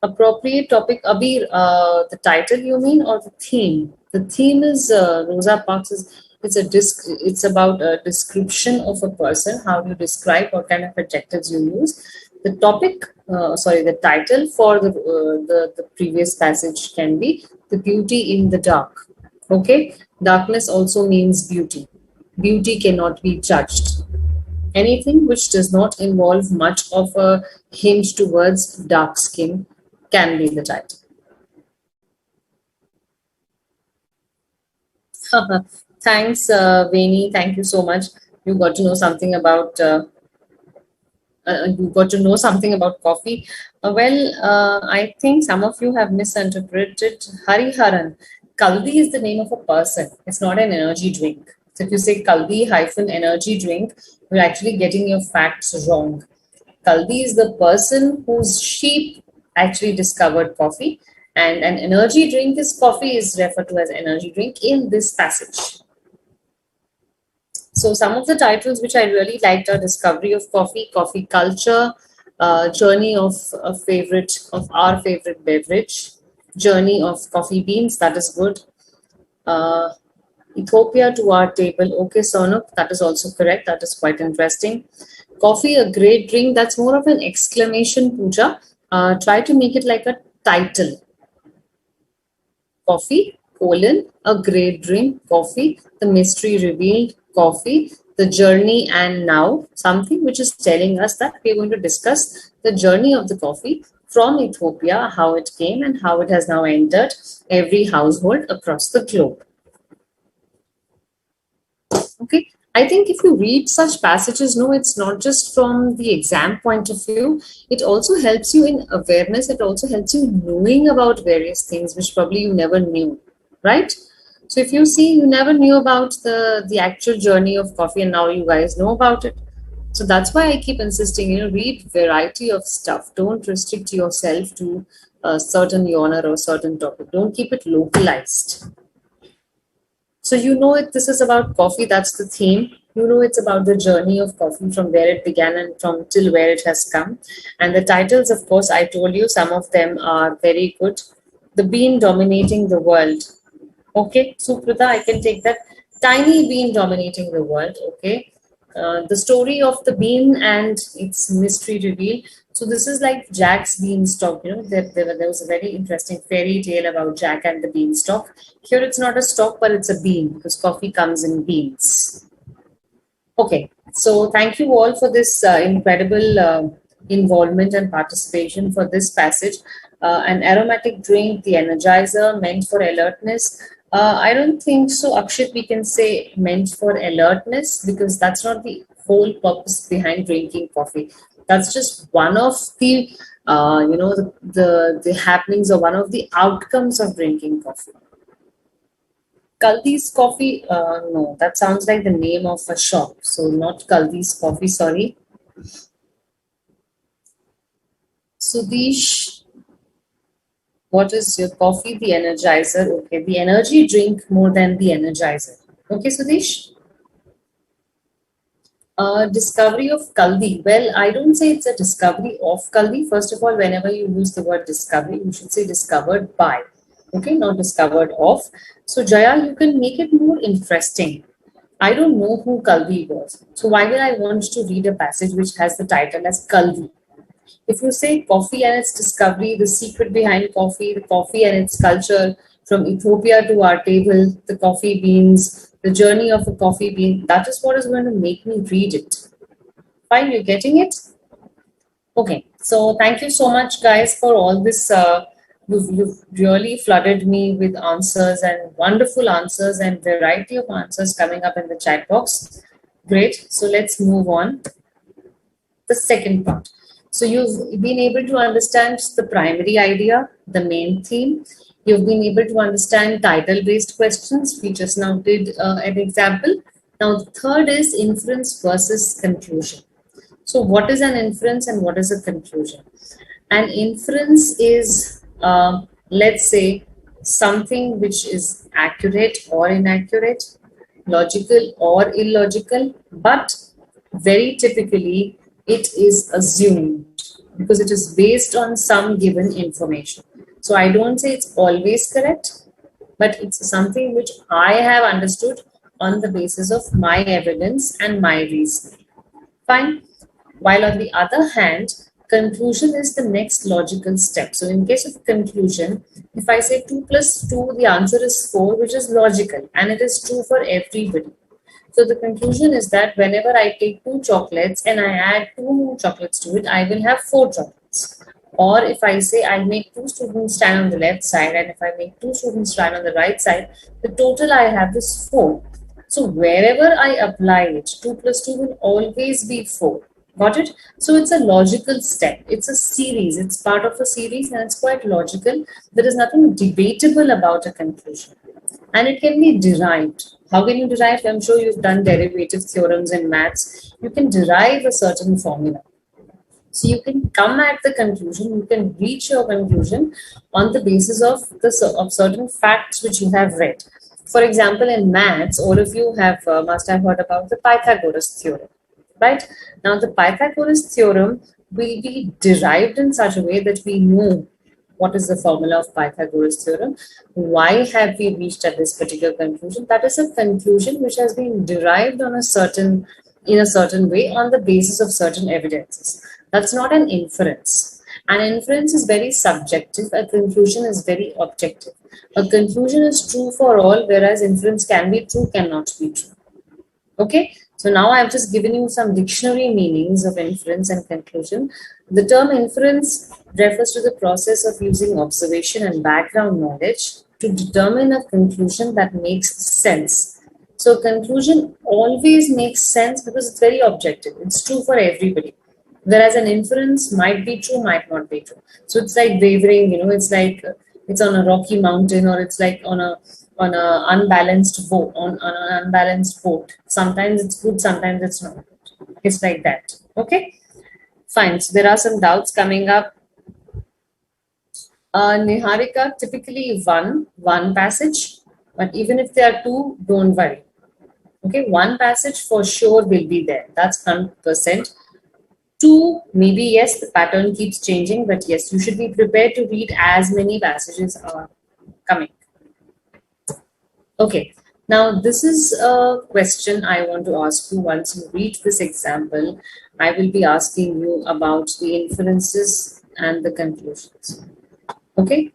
Appropriate topic, Abir, the title you mean or the theme? The theme is Rosa Parks it's about a description of a person, how you describe what kind of adjectives you use. The topic, the title for the previous passage can be the beauty in the dark. Okay, darkness also means beauty. Beauty cannot be judged. Anything which does not involve much of a hinge towards dark skin can be the title. Thanks, Veni. Thank you so much. You got to know something about coffee. I think some of you have misinterpreted Hariharan. Kaldi is the name of a person. It's not an energy drink. So if you say Kaldi hyphen energy drink, you're actually getting your facts wrong. Kaldi is the person whose sheep actually discovered coffee, and an energy drink is coffee is referred to as energy drink in this passage. So some of the titles which I really liked are Discovery of Coffee, Coffee Culture, Journey of our favorite beverage, Journey of Coffee Beans, that is good. Ethiopia to our table, okay, Sonuk, that is also correct, that is quite interesting. Coffee, a great drink, that's more of an exclamation, Pooja. Try to make it like a title. Coffee, colon, a great drink, coffee, the mystery revealed, coffee, the journey and now, something which is telling us that we're going to discuss the journey of the coffee from Ethiopia, how it came and how it has now entered every household across the globe. Okay, I think if you read such passages, no, it's not just from the exam point of view, it also helps you in awareness, it also helps you knowing about various things which probably you never knew, right? So if you see, you never knew about the actual journey of coffee and now you guys know about it. So that's why I keep insisting, read variety of stuff. Don't restrict yourself to a certain genre or certain topic. Don't keep it localized. So this is about coffee, that's the theme. It's about the journey of coffee from where it began and from till where it has come. And the titles, of course, I told you, some of them are very good. The bean dominating the world. Okay, Suprita, I can take that. Tiny bean dominating the world. Okay. The story of the bean and its mystery revealed. So this is like Jack's beanstalk. There was a very interesting fairy tale about Jack and the beanstalk. Here it's not a stalk, but it's a bean because coffee comes in beans. Okay, so thank you all for this incredible involvement and participation for this passage. An aromatic drink, the energizer, meant for alertness. I don't think so, Akshit, we can say meant for alertness because that's not the whole purpose behind drinking coffee. That's just one of the, the happenings or one of the outcomes of drinking coffee. Kaldi's Coffee, no, that sounds like the name of a shop. So not Kaldi's Coffee, sorry. Sudesh, what is your coffee? The energizer. Okay, the energy drink more than the energizer. Okay, Sudesh. Discovery of Kaldi. Well, I don't say it's a discovery of Kaldi. First of all, whenever you use the word discovery, you should say discovered by. Okay, not discovered of. So, Jaya, you can make it more interesting. I don't know who Kaldi was. So, why will I want to read a passage which has the title as Kaldi? If you say coffee and its discovery, the secret behind coffee, the coffee and its culture, from Ethiopia to our table, the coffee beans, the journey of a coffee bean, that is what is going to make me read it. Fine, you're getting it? Okay, so thank you so much, guys, for all this. You've really flooded me with answers and wonderful answers and variety of answers coming up in the chat box. Great. So let's move on. The second part. So you've been able to understand the primary idea, the main theme. You've been able to understand title-based questions. We just now did an example. Now, the third is inference versus conclusion. So what is an inference and what is a conclusion? An inference is, let's say, something which is accurate or inaccurate, logical or illogical, but very typically it is assumed because it is based on some given information. So I don't say it's always correct, but it's something which I have understood on the basis of my evidence and my reasoning. Fine. While on the other hand, conclusion is the next logical step. So in case of conclusion, if I say 2 plus 2, the answer is 4, which is logical and it is true for everybody. So the conclusion is that whenever I take 2 chocolates and I add 2 more chocolates to it, I will have 4 chocolates. Or if I say I make 2 students stand on the left side and if I make 2 students stand on the right side, the total I have is 4. So wherever I apply it, 2 plus 2 will always be 4. Got it? So it's a logical step. It's a series. It's part of a series and it's quite logical. There is nothing debatable about a conclusion. And it can be derived. How can you derive? I'm sure you've done derivative theorems in maths. You can derive a certain formula. So you can come at the conclusion, you can reach your conclusion on the basis of certain facts which you have read. For example, in maths, all of you have must have heard about the Pythagoras theorem, right? Now, the Pythagoras theorem will be derived in such a way that we know what is the formula of Pythagoras theorem, why have we reached at this particular conclusion. That is a conclusion which has been derived in a certain way on the basis of certain evidences. That's not an inference. An inference is very subjective, a conclusion is very objective. A conclusion is true for all, whereas inference can be true, cannot be true. Okay, so now I've just given you some dictionary meanings of inference and conclusion. The term inference refers to the process of using observation and background knowledge to determine a conclusion that makes sense. So conclusion always makes sense because it's very objective. It's true for everybody. Whereas an inference might be true, might not be true. So it's like wavering, it's like it's on a rocky mountain or it's like on a unbalanced boat, on an unbalanced boat. Sometimes it's good, sometimes it's not good. It's like that. Okay, fine. So there are some doubts coming up. Niharika, typically one passage, but even if there are two, don't worry. Okay, one passage for sure will be there. That's 100%. Two, maybe yes, the pattern keeps changing, but yes, you should be prepared to read as many passages are coming. Okay, now this is a question I want to ask you. Once you read this example, I will be asking you about the inferences and the conclusions. Okay,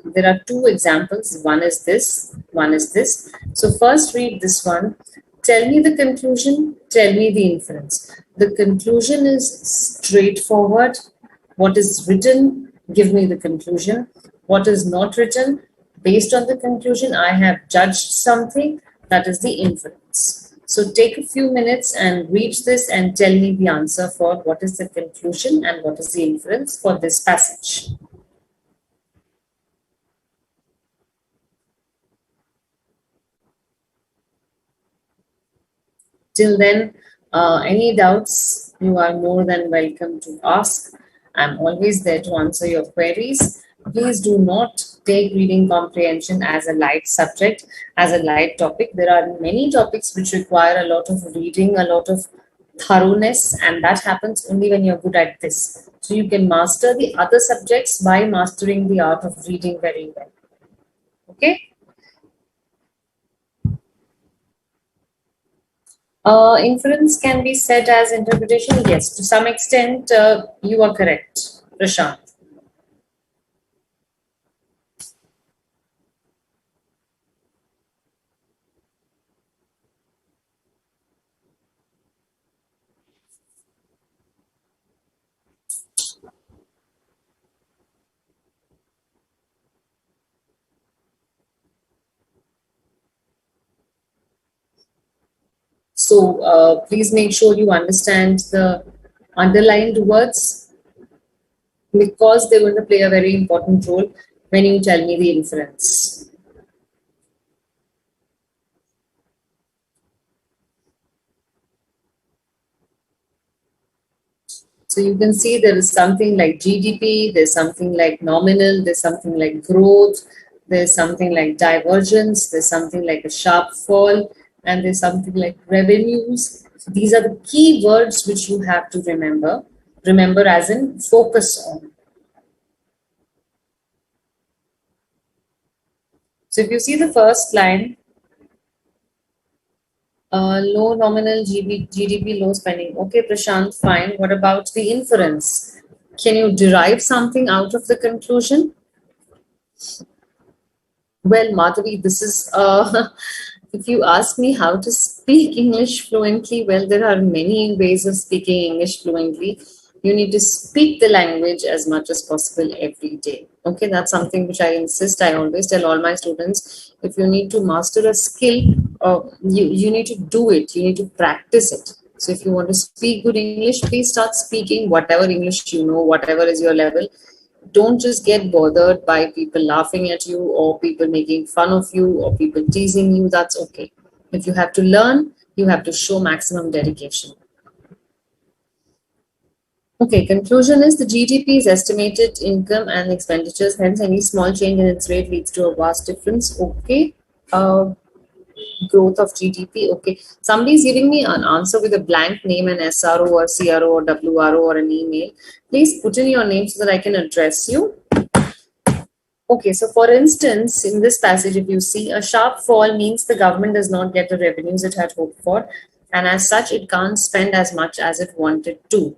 there are two examples. One is this, one is this. So first read this one. Tell me the conclusion, tell me the inference. The conclusion is straightforward. What is written, give me the conclusion. What is not written, based on the conclusion, I have judged something, that is the inference. So take a few minutes and read this and tell me the answer for what is the conclusion and what is the inference for this passage. Till then, any doubts, you are more than welcome to ask. I'm always there to answer your queries. Please do not take reading comprehension as a light subject, as a light topic. There are many topics which require a lot of reading, a lot of thoroughness, and that happens only when you're good at this. So you can master the other subjects by mastering the art of reading very well. Okay? Inference can be said as interpretation. Yes, to some extent, you are correct, Prashant. So please make sure you understand the underlined words because they're going to play a very important role when you tell me the inference. So you can see there is something like GDP, there's something like nominal, there's something like growth, there's something like divergence, there's something like a sharp fall, and there's something like revenues. So these are the key words which you have to remember. Remember as in focus on. So if you see the first line, low nominal GDP, low spending. Okay, Prashant, fine. What about the inference? Can you derive something out of the conclusion? Well, Madhavi, this is, if you ask me how to speak English fluently, well, there are many ways of speaking English fluently. You need to speak the language as much as possible every day. Okay, that's something which I insist. I always tell all my students, if you need to master a skill, you need to do it. You need to practice it. So if you want to speak good English, please start speaking whatever English you know, whatever is your level. Don't just get bothered by people laughing at you or people making fun of you or people teasing you. That's okay. If you have to learn, you have to show maximum dedication. Okay, conclusion is the GDP is estimated income and expenditures, hence any small change in its rate leads to a vast difference. Okay. Growth of GDP. Okay. Somebody is giving me an answer with a blank name, an SRO or CRO or WRO or an email. Please put in your name so that I can address you. Okay, so for instance, in this passage, if you see a sharp fall means the government does not get the revenues it had hoped for, and as such, it can't spend as much as it wanted to.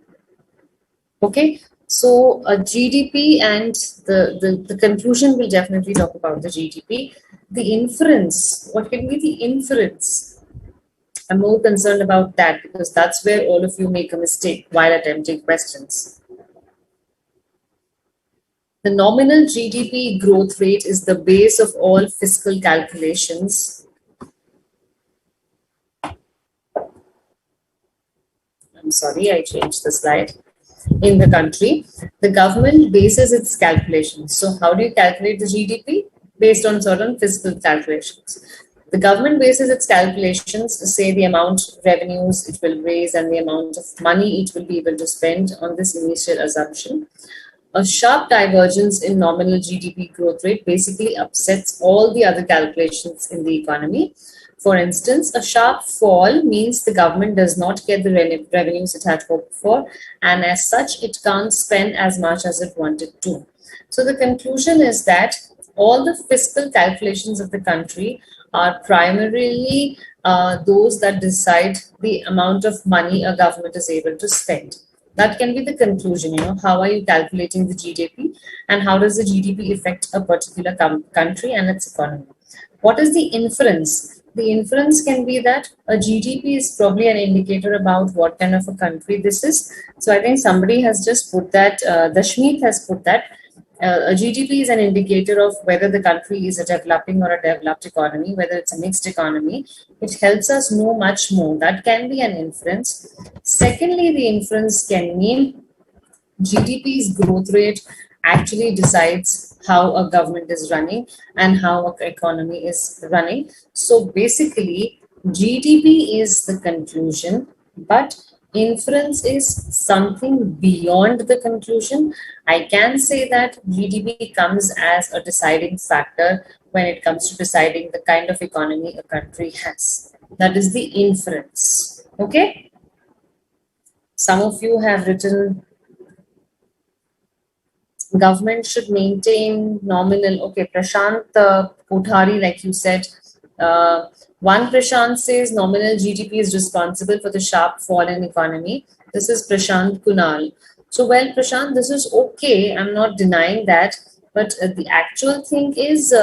Okay, so a GDP and the conclusion will definitely talk about the GDP. The inference, what can be the inference? I'm more concerned about that because that's where all of you make a mistake while attempting questions. The nominal GDP growth rate is the base of all fiscal calculations. I'm sorry, I changed the slide. In the country, the government bases its calculations. So how do you calculate the GDP? Based on certain fiscal calculations. The government bases its calculations to say the amount of revenues it will raise and the amount of money it will be able to spend on this initial assumption. A sharp divergence in nominal GDP growth rate basically upsets all the other calculations in the economy. For instance, a sharp fall means the government does not get the revenues it had hoped for, and as such, it can't spend as much as it wanted to. So the conclusion is that all the fiscal calculations of the country are primarily those that decide the amount of money a government is able to spend. That can be the conclusion. How are you calculating the GDP and how does the GDP affect a particular country and its economy? What is the inference? The inference can be that a GDP is probably an indicator about what kind of a country this is. So I think somebody has just put that, Dashmeet has put that. A GDP is an indicator of whether the country is a developing or a developed economy, whether it's a mixed economy. It helps us know much more. That can be an inference. Secondly, the inference can mean GDP's growth rate actually decides how a government is running and how an economy is running. So basically, GDP is the conclusion, but Inference is something beyond the conclusion. I can say that GDP comes as a deciding factor when it comes to deciding the kind of economy a country has. That is the inference. Okay? Some of you have written government should maintain nominal. Okay, Prashant Kothari, like you said, one Prashant says nominal GDP is responsible for the sharp fall in economy. This is Prashant Kunal. So, well, Prashant, this is okay. I'm not denying that. But the actual thing is,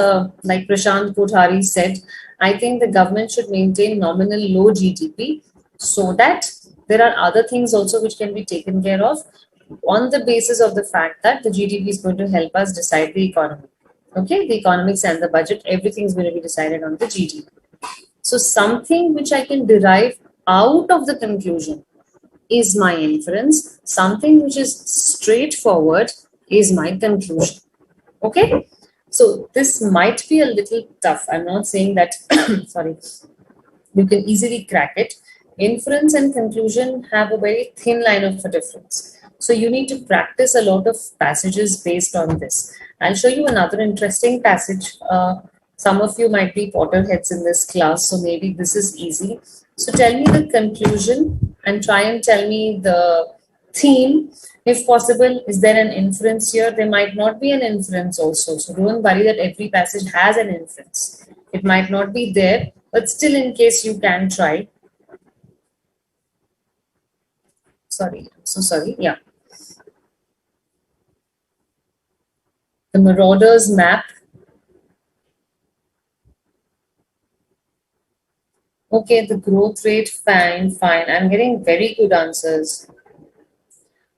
like Prashant Kothari said, I think the government should maintain nominal low GDP so that there are other things also which can be taken care of on the basis of the fact that the GDP is going to help us decide the economy. Okay, the economics and the budget, everything is going to be decided on the GDP. So something which I can derive out of the conclusion is my inference. Something which is straightforward is my conclusion. Okay, so this might be a little tough. I'm not saying that, sorry, you can easily crack it. Inference and conclusion have a very thin line of a difference. So you need to practice a lot of passages based on this. I'll show you another interesting passage. Some of you might be Potterheads in this class, so maybe this is easy. So tell me the conclusion and try and tell me the theme. If possible, is there an inference here? There might not be an inference also. So don't worry that every passage has an inference. It might not be there, but still in case you can try. Sorry, I'm so sorry. Yeah. The Marauders map. Okay, the growth rate, fine, fine. I'm getting very good answers.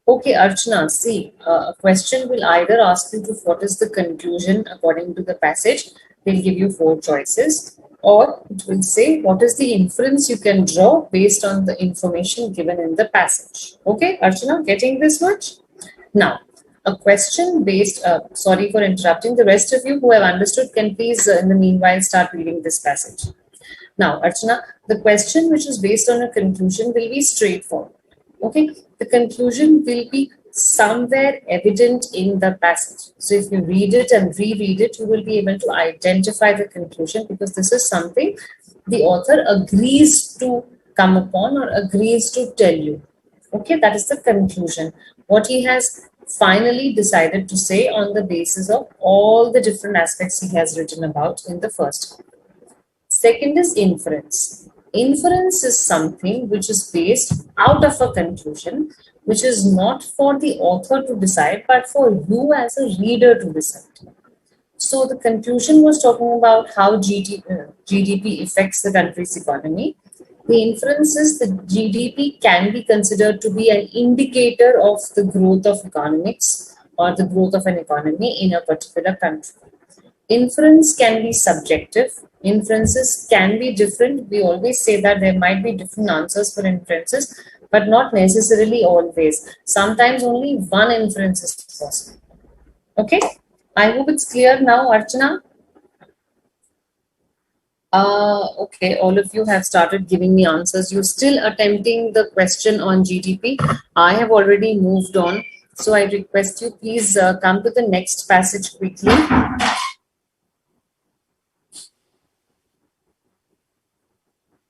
Okay, Archana, see, a question will either ask you to what is the conclusion according to the passage. They'll give you 4 choices. Or it will say what is the inference you can draw based on the information given in the passage. Okay, Archana, getting this much? Now, a question based, sorry for interrupting, the rest of you who have understood can please in the meanwhile start reading this passage. Now, Archana, the question which is based on a conclusion will be straightforward. Okay, the conclusion will be somewhere evident in the passage. So if you read it and reread it, you will be able to identify the conclusion because this is something the author agrees to come upon or agrees to tell you. Okay, that is the conclusion. What he has finally decided to say on the basis of all the different aspects he has written about in the first. Second is inference. Inference is something which is based out of a conclusion, which is not for the author to decide, but for you as a reader to decide. So the conclusion was talking about how GDP affects the country's economy. The inference is that GDP can be considered to be an indicator of the growth of economics or the growth of an economy in a particular country. Inference can be subjective. Inferences can be different. We always say that there might be different answers for inferences, but not necessarily always. Sometimes only one inference is possible. Okay, I hope it's clear now, Archana. Okay, all of you have started giving me answers. You're still attempting the question on GDP. I have already moved on. So I request you please come to the next passage quickly.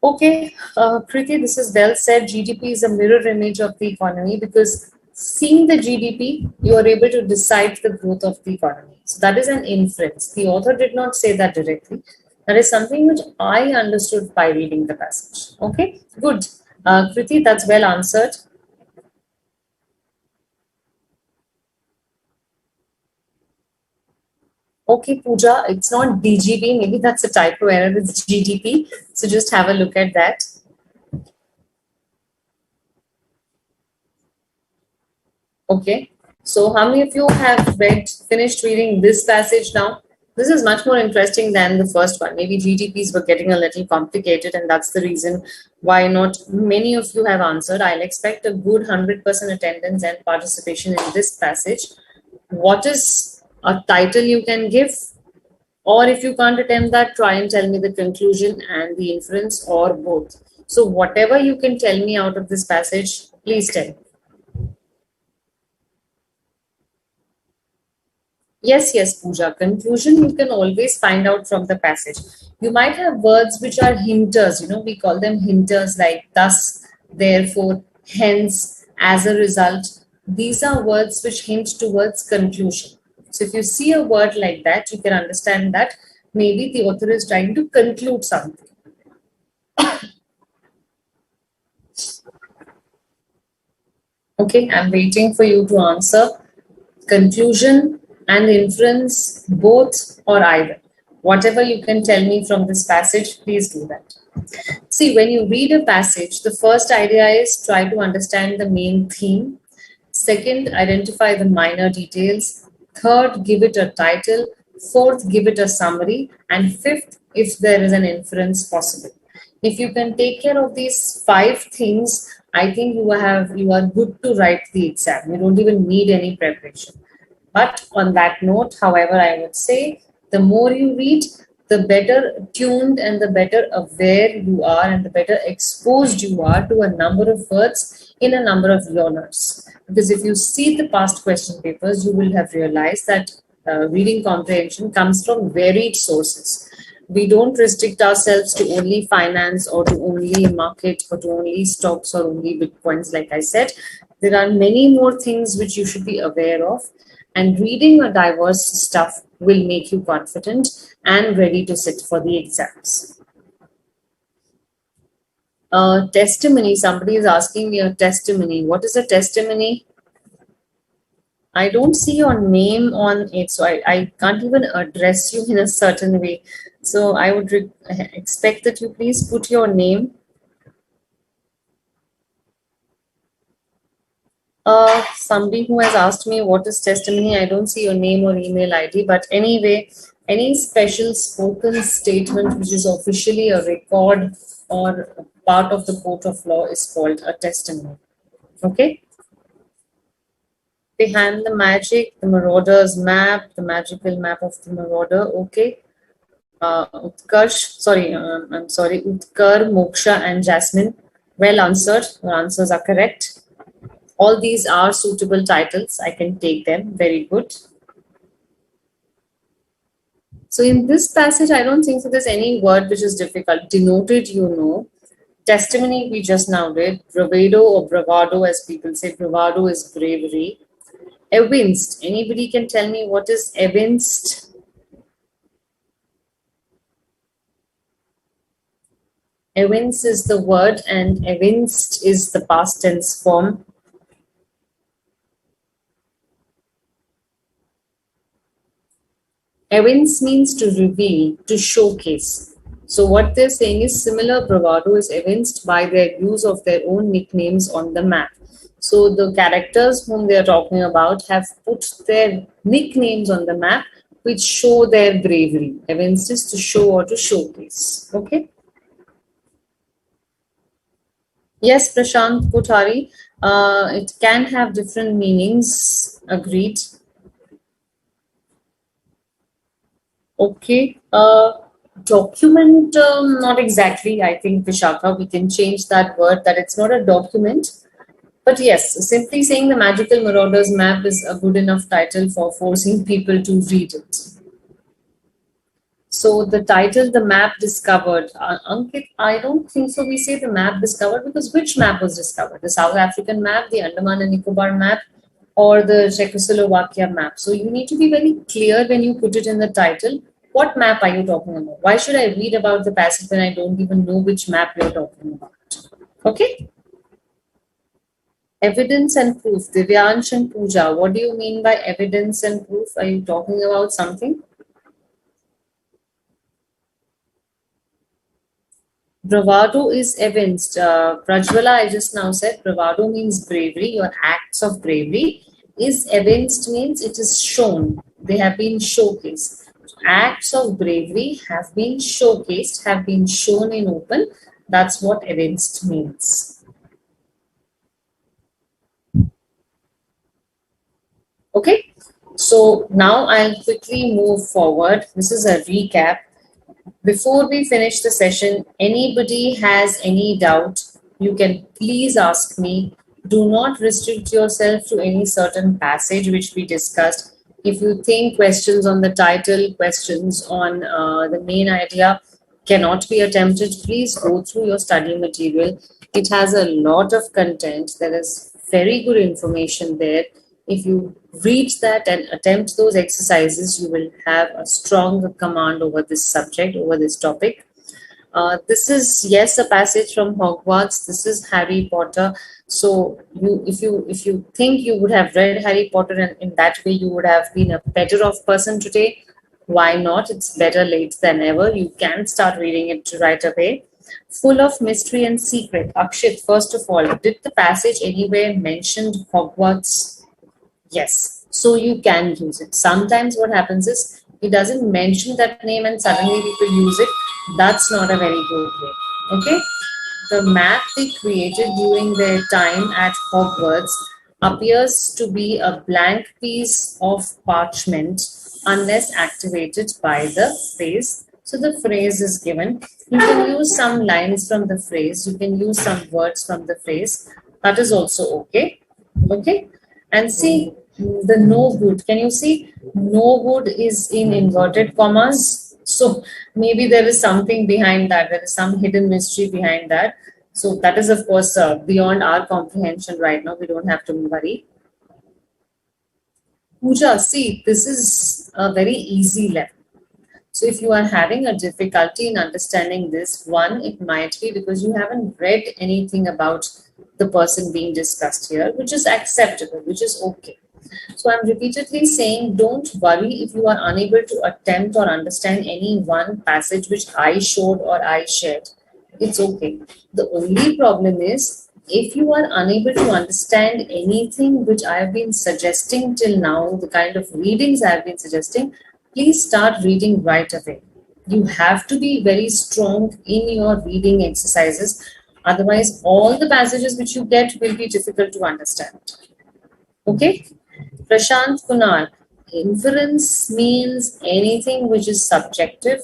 Okay, Kriti, this is well said. GDP is a mirror image of the economy because seeing the GDP, you are able to decide the growth of the economy. So that is an inference. The author did not say that directly. That is something which I understood by reading the passage. Okay, good. Kriti, that's well answered. Okay, Pooja, it's not DGB. Maybe that's a typo error. It's GDP. So just have a look at that. Okay. So how many of you have finished reading this passage now? This is much more interesting than the first one. Maybe GDPs were getting a little complicated, and that's the reason why not many of you have answered. I'll expect a good 100% attendance and participation in this passage. What is a title you can give? Or if you can't attempt that, try and tell me the conclusion and the inference or both. So whatever you can tell me out of this passage, please tell me. Yes, yes, Pooja. Conclusion you can always find out from the passage. You might have words which are hinters, we call them hinters like thus, therefore, hence, as a result. These are words which hint towards conclusion. So if you see a word like that, you can understand that maybe the author is trying to conclude something. Okay, I'm waiting for you to answer. Conclusion and inference, both or either. Whatever you can tell me from this passage, please do that. See, when you read a passage, the first idea is try to understand the main theme. Second, identify the minor details. Third, give it a title. Fourth, give it a summary. And fifth, if there is an inference possible. If you can take care of these 5 things, I think you are good to write the exam. You don't even need any preparation. But on that note, however, I would say the more you read, the better tuned and the better aware you are and the better exposed you are to a number of words in a number of learners. Because if you see the past question papers, you will have realized that reading comprehension comes from varied sources. We don't restrict ourselves to only finance or to only market or to only stocks or only bitcoins, like I said. There are many more things which you should be aware of, and reading a diverse stuff will make you confident and ready to sit for the exams. Testimony, somebody is asking me a testimony. What is a testimony? I don't see your name on it, so I can't even address you in a certain way. So I would expect that you please put your name. Somebody who has asked me what is testimony, I don't see your name or email ID, but anyway, any special spoken statement which is officially a record or part of the court of law is called a testimony. Okay? Behind the magic, the marauder's map, the magical map of the marauder. Okay. I'm sorry, Utkar, Moksha, and Jasmine. Well answered. Your answers are correct. All these are suitable titles. I can take them. Very good. So in this passage, I don't think so there's any word which is difficult. Denoted, Testimony, we just now did. Bravado or bravado, as people say. Bravado is bravery. Evinced. Anybody can tell me what is evinced? Evince is the word and evinced is the past tense form. Evince means to reveal, to showcase. So what they're saying is similar bravado is evinced by their use of their own nicknames on the map. So the characters whom they are talking about have put their nicknames on the map which show their bravery. Evinced is to show or to showcase. Okay. Yes, Prashant Kothari. It can have different meanings. Agreed. Okay. Document, not exactly. I think, Vishakha, we can change that word that it's not a document. But yes, simply saying the Magical Marauders map is a good enough title for forcing people to read it. So the title, The Map Discovered. Ankit, I don't think so. We say the map discovered because which map was discovered? The South African map, the Andaman and Nicobar map, or the Czechoslovakia map? So you need to be very clear when you put it in the title. What map are you talking about? Why should I read about the passage when I don't even know which map you're talking about? Okay. Evidence and proof. Divyansh and Pooja, what do you mean by evidence and proof? Are you talking about something? Bravado is evinced. Prajwala, I just now said bravado means bravery, your acts of bravery. Is evinced means it is shown. They have been showcased. Acts of bravery have been showcased, have been shown in open. That's what evinced means. Okay, so now I'll quickly move forward. This is a recap. Before we finish the session, anybody has any doubt, you can please ask me. Do not restrict yourself to any certain passage which we discussed. If you think questions on the title, questions on the main idea cannot be attempted, please go through your study material. It has a lot of content. There is very good information there. If you read that and attempt those exercises, you will have a strong command over this subject, over this topic. This is, yes, a passage from Hogwarts. This is Harry Potter. So if you think you would have read Harry Potter and in that way you would have been a better off person today, why not? It's better late than never. You can start reading it right away. Full of mystery and secret. Akshit, first of all, did the passage anywhere mentioned Hogwarts? Yes. So you can use it. Sometimes what happens is it doesn't mention that name and suddenly people use it. That's not a very good way. Okay? The map they created during their time at Hogwarts appears to be a blank piece of parchment unless activated by the phrase. So the phrase is given. You can use some lines from the phrase. You can use some words from the phrase. That is also okay. Okay? And see the no good. Can you see? No good is in inverted commas. So maybe there is something behind that. There is some hidden mystery behind that. So that is, of course, beyond our comprehension right now. We don't have to worry. Pooja, see, this is a very easy level. So if you are having a difficulty in understanding this, one, it might be because you haven't read anything about the person being discussed here, which is acceptable, which is okay. So I'm repeatedly saying, don't worry if you are unable to attempt or understand any one passage which I showed or I shared. It's okay. The only problem is if you are unable to understand anything which I have been suggesting till now, the kind of readings I have been suggesting, please start reading right away. You have to be very strong in your reading exercises. Otherwise, all the passages which you get will be difficult to understand. Okay? Prashant Kunal, inference means anything which is subjective,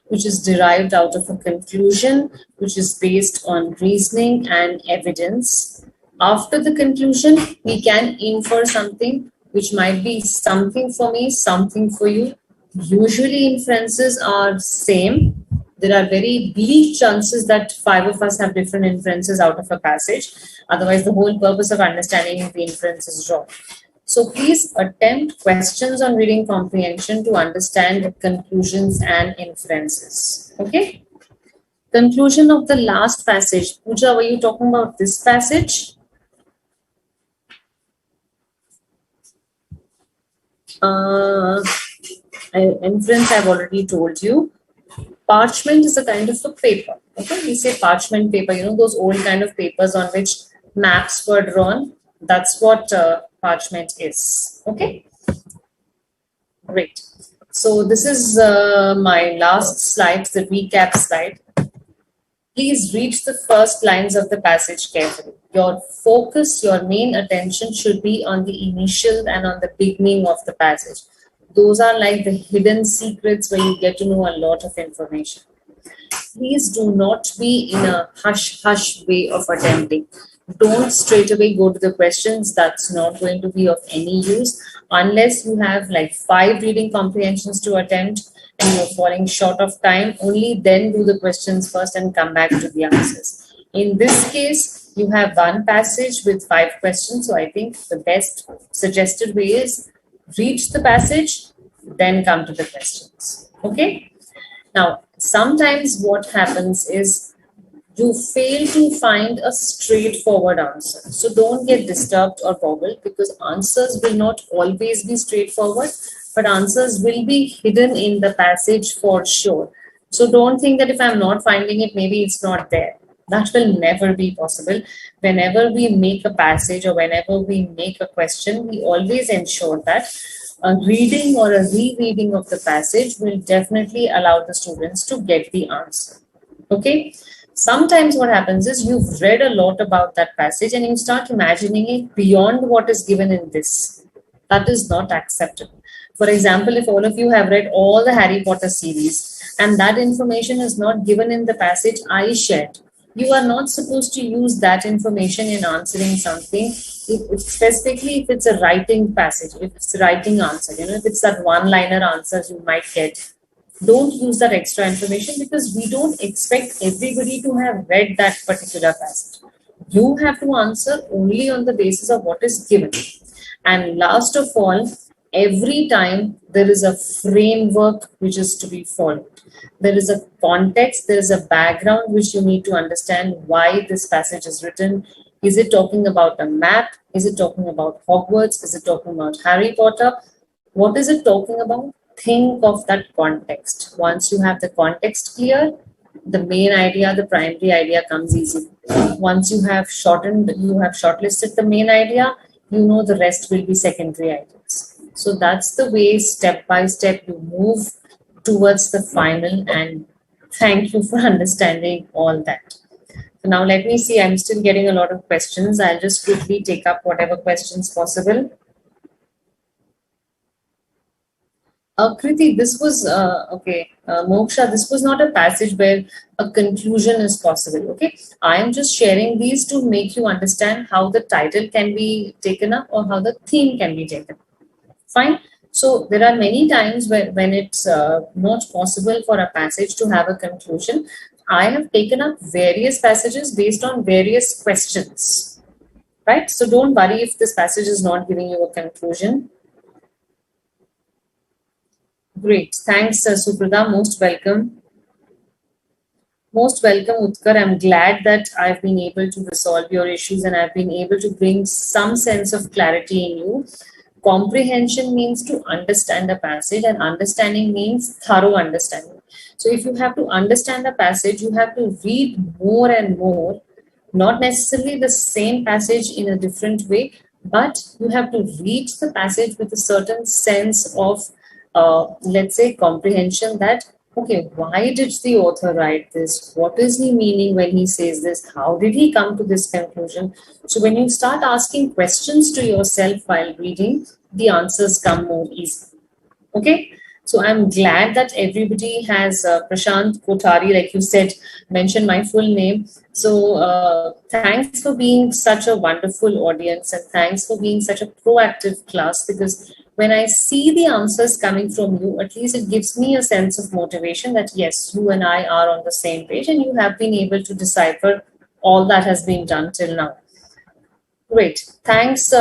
which is derived out of a conclusion, which is based on reasoning and evidence. After the conclusion, we can infer something which might be something for me, something for you. Usually inferences are same. There are very bleak chances that 5 of us have different inferences out of a passage. Otherwise, the whole purpose of understanding the inference is wrong. So please attempt questions on reading comprehension to understand conclusions and inferences. Okay? Conclusion of the last passage. Pooja, were you talking about this passage? Inference I've already told you. Parchment is a kind of a paper. Okay, we say parchment paper. You know those old kind of papers on which maps were drawn. That's what parchment is. Okay, great. So this is my last slide, the recap slide. Please read the first lines of the passage carefully. Your focus, your main attention should be on the initial and on the beginning of the passage. Those are like the hidden secrets where you get to know a lot of information. Please do not be in a hush-hush way of attempting. Don't straight away go to the questions. That's not going to be of any use unless you have like 5 reading comprehensions to attempt and you're falling short of time. Only then do the questions first and come back to the answers. In this case, you have one passage with 5 questions. So I think the best suggested way is read the passage, then come to the questions. Okay. Now, sometimes what happens is you fail to find a straightforward answer. So don't get disturbed or boggled because answers will not always be straightforward, but answers will be hidden in the passage for sure. So don't think that if I'm not finding it, maybe it's not there. That will never be possible. Whenever we make a passage or whenever we make a question, we always ensure that a reading or a rereading of the passage will definitely allow the students to get the answer. Okay. Sometimes what happens is you've read a lot about that passage and you start imagining it beyond what is given in this. That is not acceptable. For example, if all of you have read all the Harry Potter series, and that information is not given in the passage I shared, you are not supposed to use that information in answering something. Specifically, if it's a writing passage, if it's a writing answer, if it's that one-liner answers you might get, don't use that extra information, because we don't expect everybody to have read that particular passage. You have to answer only on the basis of what is given. And last of all, every time there is a framework which is to be followed. There is a context, there is a background which you need to understand why this passage is written. Is it talking about a map? Is it talking about Hogwarts? Is it talking about Harry Potter? What is it talking about? Think of that context. Once you have the context clear, the main idea, the primary idea comes easy. Once you have shortlisted the main idea, the rest will be secondary ideas. So that's the way, step by step, you move towards the final. And thank you for understanding all that. So now let me see, I'm still getting a lot of questions. I'll just quickly take up whatever questions possible. Kriti, this was, Moksha, this was not a passage where a conclusion is possible, okay? I am just sharing these to make you understand how the title can be taken up or how the theme can be taken. Fine. So there are many times when it's not possible for a passage to have a conclusion. I have taken up various passages based on various questions, right? So don't worry if this passage is not giving you a conclusion. Great. Thanks, Suprada. Most welcome. Most welcome, Utkar. I'm glad that I've been able to resolve your issues and I've been able to bring some sense of clarity in you. Comprehension means to understand a passage, and understanding means thorough understanding. So if you have to understand a passage, you have to read more and more, not necessarily the same passage in a different way, but you have to read the passage with a certain sense of let's say comprehension, that okay, why did the author write this? What is he meaning when he says this? How did he come to this conclusion? So when you start asking questions to yourself while reading, the answers come more easily. Okay, so I'm glad that everybody has Prashant Kothari, like you said, mentioned my full name. So thanks for being such a wonderful audience, and thanks for being such a proactive class, because when I see the answers coming from you, at least it gives me a sense of motivation that yes, you and I are on the same page and you have been able to decipher all that has been done till now. Great. Thanks.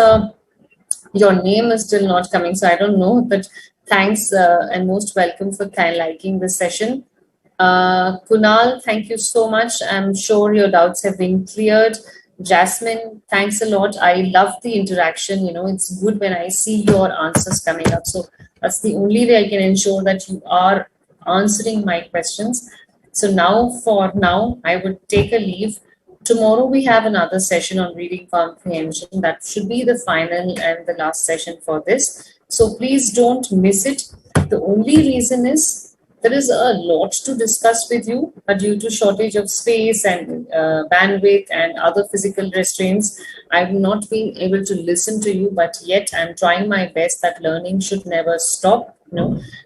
Your name is still not coming, so I don't know, but thanks and most welcome for liking this session. Kunal, thank you so much. I'm sure your doubts have been cleared. Jasmine, thanks a lot. I love the interaction. It's good when I see your answers coming up. So that's the only way I can ensure that you are answering my questions. So for now, I would take a leave. Tomorrow we have another session on reading comprehension. That should be the final and the last session for this. So please don't miss it. The only reason is there is a lot to discuss with you, but due to shortage of space and bandwidth and other physical restraints, I've not been able to listen to you, but yet I'm trying my best that learning should never stop.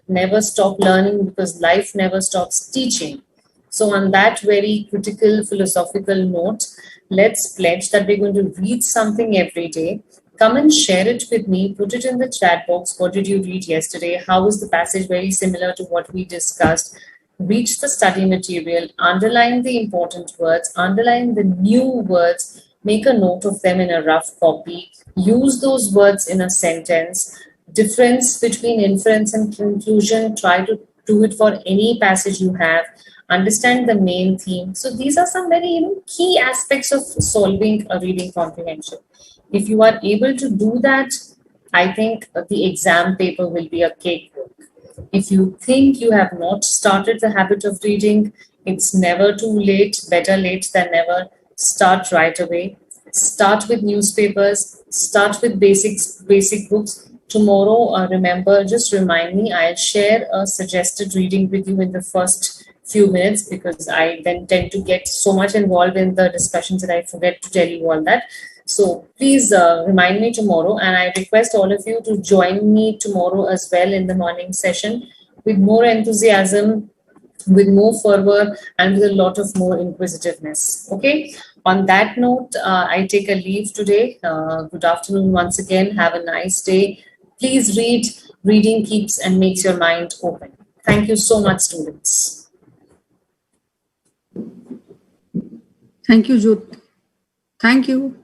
Never stop learning, because life never stops teaching. So on that very critical philosophical note, let's pledge that we're going to read something every day. Come and share it with me. Put it in the chat box. What did you read yesterday? How is the passage very similar to what we discussed? Read the study material. Underline the important words. Underline the new words. Make a note of them in a rough copy. Use those words in a sentence. Difference between inference and conclusion. Try to do it for any passage you have. Understand the main theme. So these are some very key aspects of solving a reading comprehension. If you are able to do that, I think the exam paper will be a cakewalk. If you think you have not started the habit of reading, it's never too late. Better late than never. Start right away. Start with newspapers. Start with basic books. Tomorrow, remember, just remind me, I'll share a suggested reading with you in the first few minutes, because I then tend to get so much involved in the discussions that I forget to tell you all that. So please remind me tomorrow, and I request all of you to join me tomorrow as well in the morning session with more enthusiasm, with more fervor and with a lot of more inquisitiveness. Okay. On that note, I take a leave today. Good afternoon once again. Have a nice day. Please read. Reading keeps and makes your mind open. Thank you so much, students. Thank you, Jyot. Thank you.